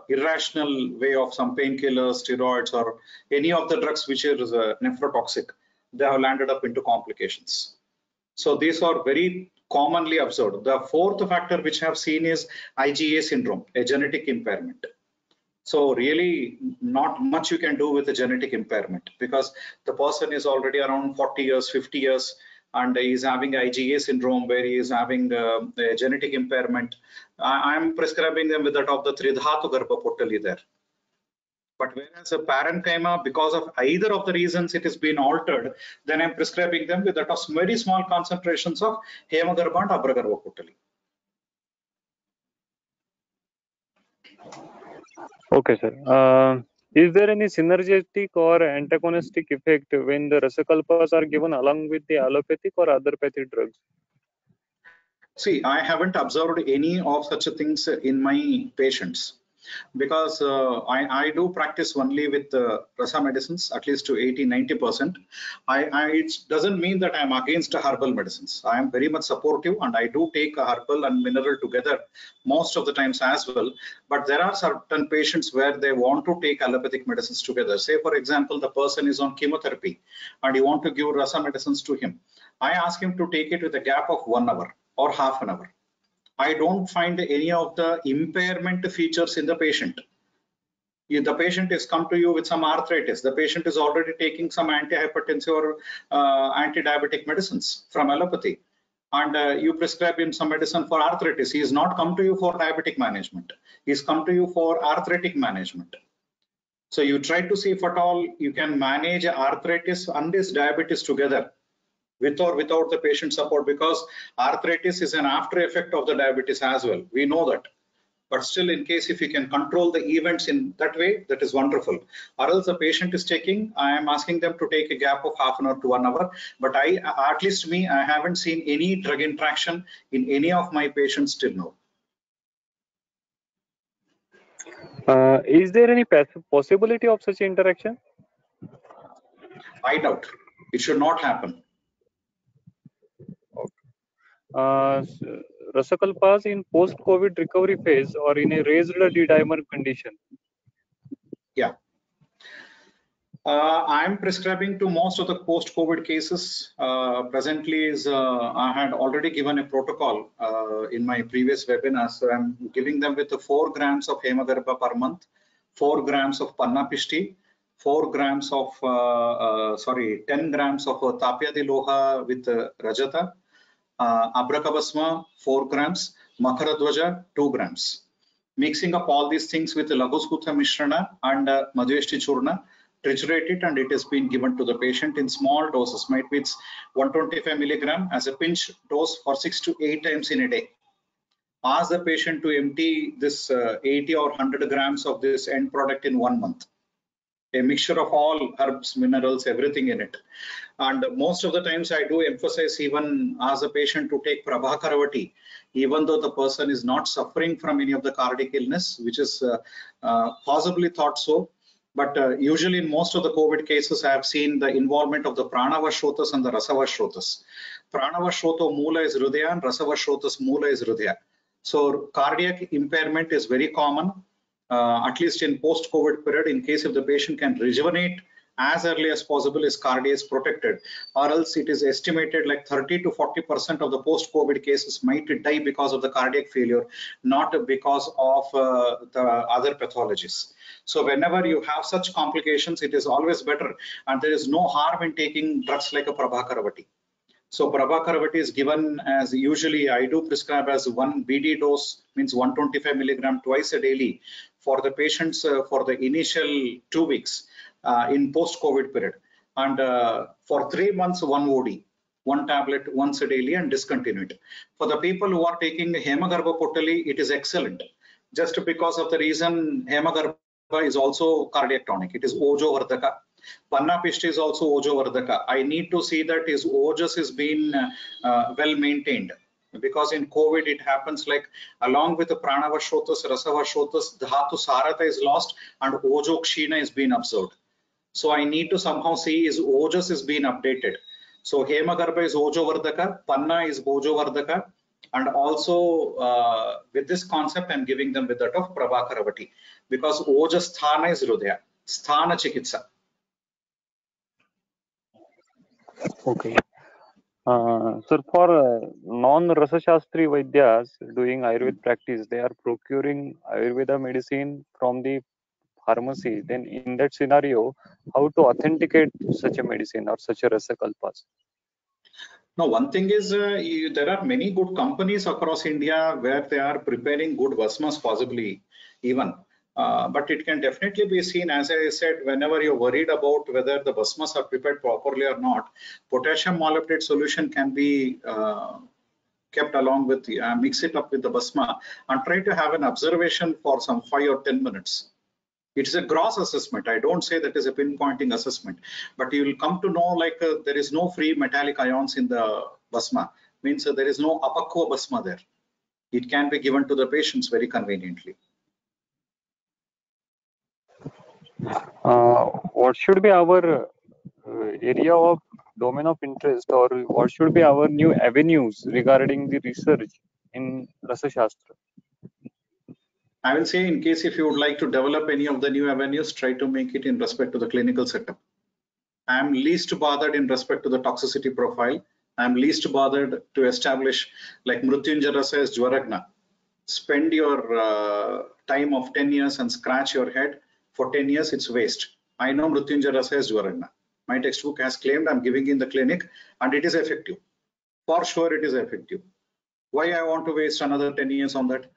C: irrational way of some painkillers, steroids, or any of the drugs which is nephrotoxic. They have landed up into complications. So these are very commonly observed. The fourth factor which I have seen is IgA syndrome, a genetic impairment. So really not much you can do with a genetic impairment, because the person is already around 40 years, 50 years, and he is having IgA syndrome where he is having a genetic impairment. I am prescribing them with that of the Tridhatu Garbha Potali there. But whereas a parenchyma, because of either of the reasons it has been altered, then I'm prescribing them with that of very small concentrations of Hemagarbha and Abragarbha Potali.
B: Okay, sir. Is there any synergistic or antagonistic effect when the Rasakalpas are given along with the allopathic or allopathic drugs?
C: See, I haven't observed any of such things in my patients, because I do practice only with Rasa medicines, at least to 80-90%. It doesn't mean that I'm against herbal medicines. I am very much supportive, and I do take herbal and mineral together most of the times as well. But there are certain patients where they want to take allopathic medicines together. Say, for example, the person is on chemotherapy and you want to give Rasa medicines to him. I ask him to take it with a gap of 1 hour or half an hour. I don't find any of the impairment features in the patient. If the patient is come to you with some arthritis, the patient is already taking some antihypertensive or anti-diabetic medicines from allopathy, and you prescribe him some medicine for arthritis. He is not come to you for diabetic management. He is come to you for arthritic management. So you try to see if at all you can manage arthritis and this diabetes together, with or without the patient support, because arthritis is an after effect of the diabetes as well. We know that. But still, in case if you can control the events in that way, that is wonderful. Or else the patient is taking, I am asking them to take a gap of half an hour to 1 hour. But at least me, I haven't seen any drug interaction in any of my patients till now.
B: Is there any possibility of such interaction?
C: I doubt. It should not happen.
B: Rasakalpas in post-COVID recovery phase or in a raised D-dimer condition?
C: Yeah. I'm prescribing to most of the post-COVID cases. Presently, I had already given a protocol in my previous webinar. So I'm giving them with the 4 grams of Hemagarbha per month, 4 grams of Panna Pishti, 4 grams of 10 grams of Tapyadi Loha with Rajata, Abrakabhasma 4 grams, Makaradwaja 2 grams. Mixing up all these things with Laghuskutha Mishrana and Madhyeshti Churna, triturate it, and it has been given to the patient in small doses. Might be it's 125 milligram as a pinch dose for 6 to 8 times in a day. Ask the patient to empty this 80 or 100 grams of this end product in 1 month. A mixture of all herbs, minerals, everything in it. And most of the times I do emphasize, even as a patient, to take Prabhakaravati, even though the person is not suffering from any of the cardiac illness, which is possibly thought so. But usually in most of the COVID cases, I have seen the involvement of the Pranavashrotas and the Rasavashrotas. Pranavashrota Moola is Hridaya and Rasavashrotas Moola is Hridaya. So cardiac impairment is very common. At least in post-COVID period, in case if the patient can rejuvenate as early as possible, his cardia is protected, or else it is estimated like 30 to 40% of the post-COVID cases might die because of the cardiac failure, not because of the other pathologies. So whenever you have such complications, it is always better, and there is no harm in taking drugs like a Prabhakaravati. So Prabhakaravati is given as, usually I do prescribe as 1 BD dose, means 125 milligram twice a daily for the patients for the initial 2 weeks in post-COVID period. and for 3 months, 1 OD, 1 tablet once daily, and discontinue it. For the people who are taking Hemagarbha Potali, it is excellent. Just because of the reason Hemagarbha is also cardiac tonic. It is Ojo Vardhaka. Panna Pishti is also Ojo Vardhaka. I need to see that his Ojas is being well maintained. Because in COVID, it happens like along with the Pranavashotas, Rasavashotas, Dhatu Sarata is lost and Ojo Kshina is being observed. So I need to somehow see his Ojas is being updated. So Hemagarbha is Ojo Vardhaka, Panna is Ojo Vardhaka, and also with this concept I'm giving them with that of Prabhakaravati, because Oja Sthana is Hridaya, Sthana Chikitsa.
B: Okay. Sir, for non-Rasashastri Vaidyas doing Ayurveda practice, they are procuring Ayurveda medicine from the pharmacy. Then in that scenario, how to authenticate such a medicine or such a Rasakalpas?
C: Now, one thing is there are many good companies across India where they are preparing good Vasmas possibly even. But it can definitely be seen, as I said, whenever you're worried about whether the Vasmas are prepared properly or not, potassium molybdate solution can be kept along with, mix it up with the Vasma and try to have an observation for some 5 or 10 minutes. It's a gross assessment. I don't say that is a pinpointing assessment, but you will come to know like there is no free metallic ions in the Basma. Means there is no apakwa Basma there. It can be given to the patients very conveniently.
B: What should be our area of domain of interest, or what should be our new avenues regarding the research in Rasashastra?
C: I will say, in case if you would like to develop any of the new avenues, try to make it in respect to the clinical setup. I am least bothered in respect to the toxicity profile. I am least bothered to establish like Mrutyunjaya Rasa as Jwaragna. Spend your time of 10 years and scratch your head for 10 years, it's waste. I know Mrutyunjaya Rasa is Jwaragna. My textbook has claimed I'm giving in the clinic and it is effective. For sure, it is effective. Why I want to waste another 10 years on that?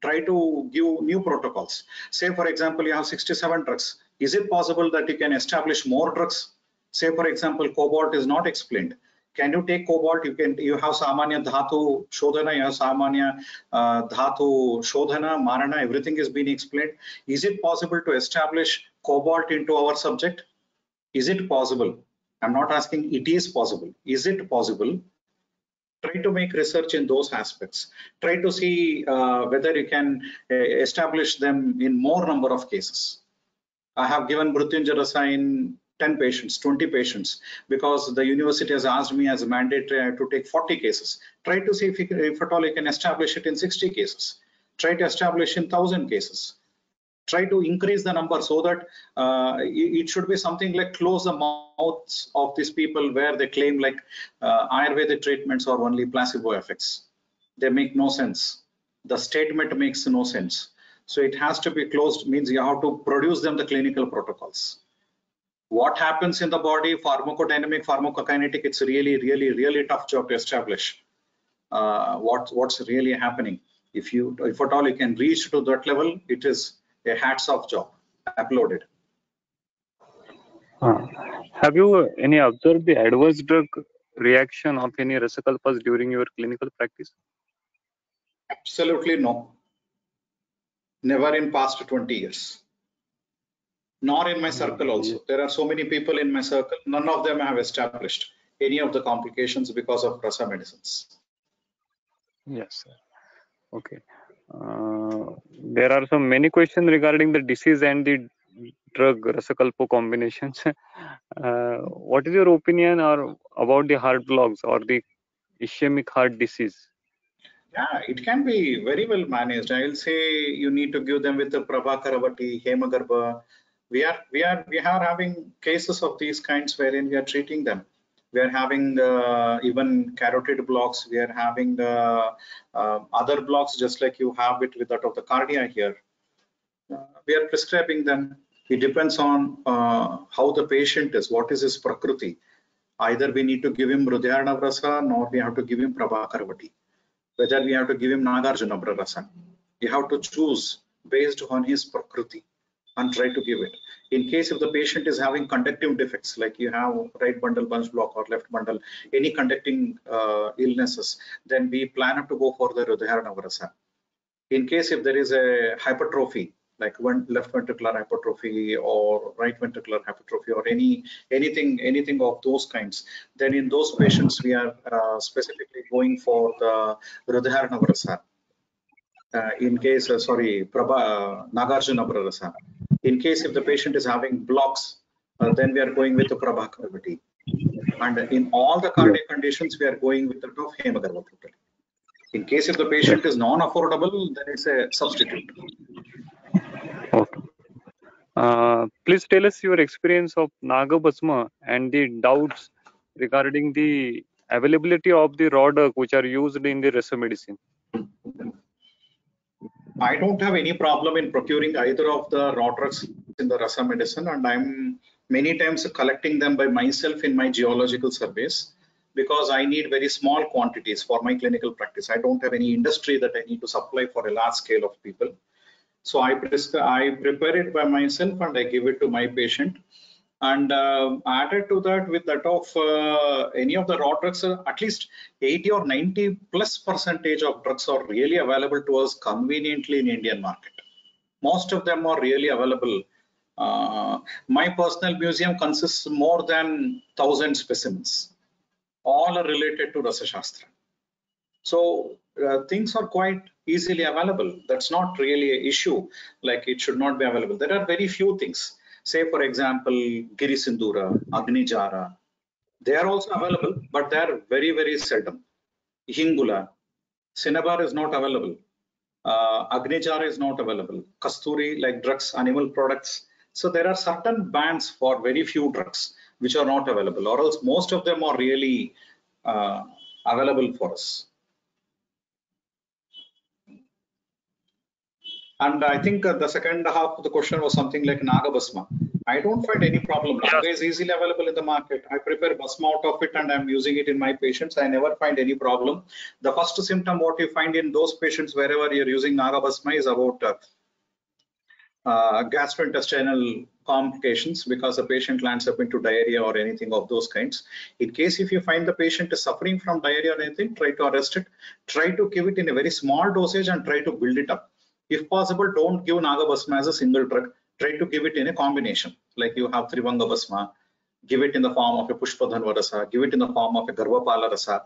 C: Try to give new protocols. Say, for example, you have 67 drugs. Is it possible that you can establish more drugs? Say, for example, cobalt is not explained. Can you take cobalt? You have Samanya Dhatu Shodhana, you have Samanya Dhatu Shodhana, Marana, everything is being explained. Is it possible to establish cobalt into our subject? Is it possible? I'm not asking, it is possible. Is it possible? Try to make research in those aspects. Try to see whether you can establish them in more number of cases. I have given Mrutyunjaya Rasa in 10 patients, 20 patients, because the university has asked me as a mandatory to take 40 cases. Try to see if at all you can establish it in 60 cases. Try to establish in 1,000 cases. Try to increase the number so that it should be something like close the mouths of these people where they claim like Ayurvedic treatments are only placebo effects. They make no sense. The statement makes no sense. So it has to be closed, means you have to produce them the clinical protocols. What happens in the body, pharmacodynamic, pharmacokinetic, it's really tough job to establish what's really happening. If at all you can reach to that level, it is a hats off job. Uploaded.
B: Have you any observed the adverse drug reaction of any Rasakalpas during your clinical practice?
C: Absolutely no. Never in past 20 years. Nor in my circle also. There are so many people in my circle, none of them have established any of the complications because of Rasa medicines.
B: Yes, sir. Okay. There are so many questions regarding the disease and the drug Rasakalpa combinations. What is your opinion about the heart blocks or the ischemic heart disease?
C: Yeah, it can be very well managed. I will say you need to give them with the Prabhakaravati, Hemagarbha. We are having cases of these kinds wherein we are treating them. We are having even carotid blocks. We are having other blocks just like you have it with that of the cardia here. We are prescribing them. It depends on how the patient is, what is his prakriti. Either we need to give him Hridaya Rasa, nor we have to give him Prabhakaravati. Whether we have to give him Nagarjuna Rasa. You have to choose based on his prakriti. and try to give it. In case if the patient is having conductive defects, like you have right bundle bunch block or left bundle, any conducting illnesses, then we plan to go for the Hridaya Rasa. In case if there is a hypertrophy, like one left ventricular hypertrophy or right ventricular hypertrophy or anything of those kinds, then in those patients we are specifically going for the Hridaya Rasa. In case, Nagarjuna Rasa. In case if the patient is having blocks, then we are going with the Prabhakravati. And in all the cardiac conditions, we are going with the Hemagarva. In case if the patient is non-affordable, then it's a substitute.
B: Okay. Please tell us your experience of Nagabhasma and the doubts regarding the availability of the raw drug which are used in the Rasa medicine.
C: I don't have any problem in procuring either of the raw drugs in the Rasa medicine, and I'm many times collecting them by myself in my geological surveys, because I need very small quantities for my clinical practice. I don't have any industry that I need to supply for a large scale of people. So I prepare it by myself and I give it to my patient. And added to that, with that of any of the raw drugs, at least 80 or 90 plus percentage of drugs are really available to us conveniently in Indian market. Most of them are really available. My personal museum consists more than 1,000 specimens, all are related to Rasa Shastra. So things are quite easily available. That's not really an issue, like it should not be available. There are very few things. Say, for example, Giri Sindura, Agni Jara, they are also available, but they are very, very seldom. Hingula, Cinnabar is not available. Agni Jara is not available. Kasturi, like drugs, animal products. So there are certain bans for very few drugs which are not available, or else most of them are really available for us. And I think the second half of the question was something like Naga Basma. I don't find any problem. Naga is easily available in the market. I prepare Basma out of it and I'm using it in my patients. I never find any problem. The first symptom what you find in those patients wherever you're using Naga Basma is about gastrointestinal complications, because the patient lands up into diarrhea or anything of those kinds. In case if you find the patient is suffering from diarrhea or anything, try to arrest it. Try to give it in a very small dosage and try to build it up. If possible, don't give Nagabhasma as a single drug. Try to give it in a combination. Like you have Trivanga Bhasma, give it in the form of a Pushpadhanva Rasa, give it in the form of a Garvapala Rasa.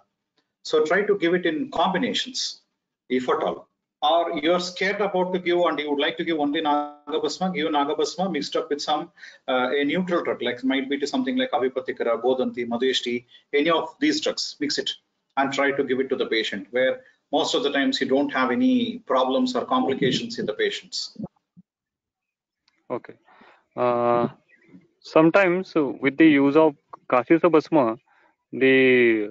C: So try to give it in combinations, if at all. Or you're scared about to give and you would like to give only Nagabhasma, give Nagabhasma mixed up with some a neutral drug, like might be to something like Avipatikara, Godanti, Madheshti, any of these drugs, mix it and try to give it to the patient, where most of the times you don't have any problems or complications in the patients.
B: Okay. Sometimes with the use of Kasisa Basma, the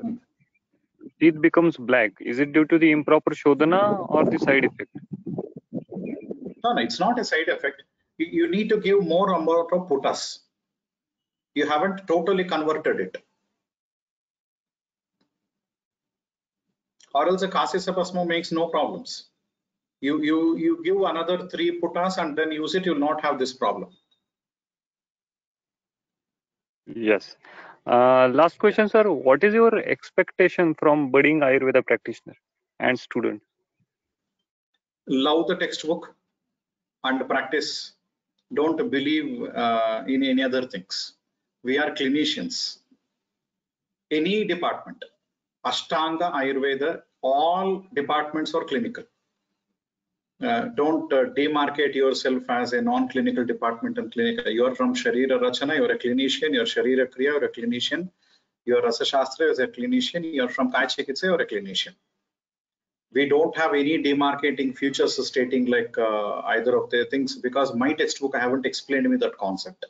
B: teeth becomes black. Is it due to the improper Shodhana or the side effect?
C: No, it's not a side effect. You need to give more amount of potas. You haven't totally converted it. Or else a Kasisa Basma makes no problems. You give another 3 potas and then use it, you'll not have this problem.
B: Yes. Last question, sir. What is your expectation from budding Ayurveda practitioner and student?
C: Love the textbook and practice. Don't believe in any other things. We are clinicians. Any department, Ashtanga, Ayurveda, all departments are clinical. Don't demarcate yourself as a non-clinical department and clinical. You are from Sharira Rachana, you're a clinician. You're Sharira Kriya, you're a clinician. You're Rasa Shastra, you're a clinician. You're from Kai Chikitsa, you're a clinician. We don't have any demarcating features stating like either of the things, because my textbook I haven't explained me that concept.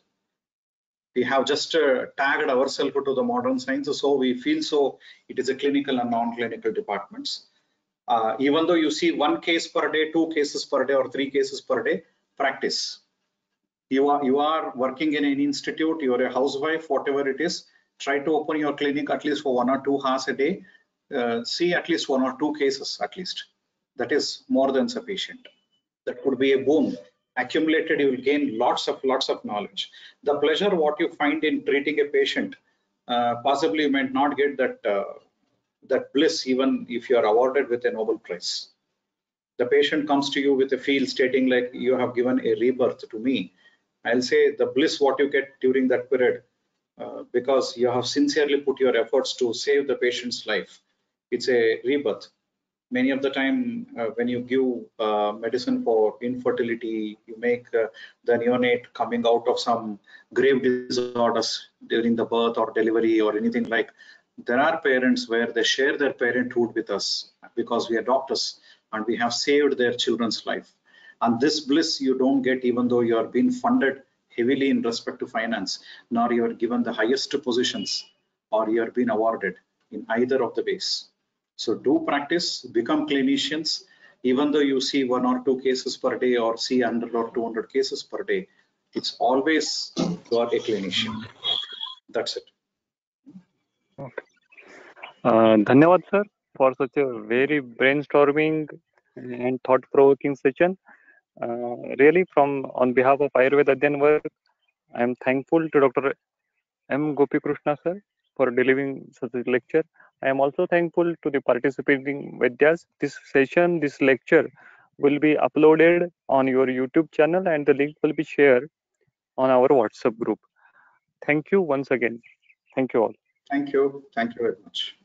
C: We have just tagged ourselves to the modern science, so we feel so it is a clinical and non-clinical departments. Even though you see 1 case per day, 2 cases per day, or 3 cases per day, practice. You are working in an institute, you are a housewife, whatever it is, try to open your clinic at least for 1 or 2 hours a day. See at least 1 or 2 cases at least. That is more than sufficient. That could be a boon. accumulated, you will gain lots of knowledge. The pleasure what you find in treating a patient, possibly you might not get that bliss even if you are awarded with a Nobel Prize. The patient comes to you with a feel stating like, you have given a rebirth to me. I'll say the bliss what you get during that period, because you have sincerely put your efforts to save the patient's life. It's a rebirth. Many of the time, when you give medicine for infertility, you make the neonate coming out of some grave disorders during the birth or delivery or anything like. There are parents where they share their parenthood with us because we are doctors and we have saved their children's life. And this bliss you don't get even though you are being funded heavily in respect to finance, nor you are given the highest positions, or you are being awarded in either of the ways. So do practice, become clinicians, even though you see 1 or 2 cases per day or see 100 or 200 cases per day, it's always you are a clinician. That's it.
B: Dhanyawad, sir, for such a very brainstorming and thought-provoking session. Really, on behalf of Ayurveda Adhyan work, I am thankful to Dr. M. Gopi Krishna, sir, for delivering such a lecture. I am also thankful to the participating Vidyas. This session, this lecture will be uploaded on your YouTube channel and the link will be shared on our WhatsApp group. Thank you once again. Thank you all.
C: Thank you. Thank you very much.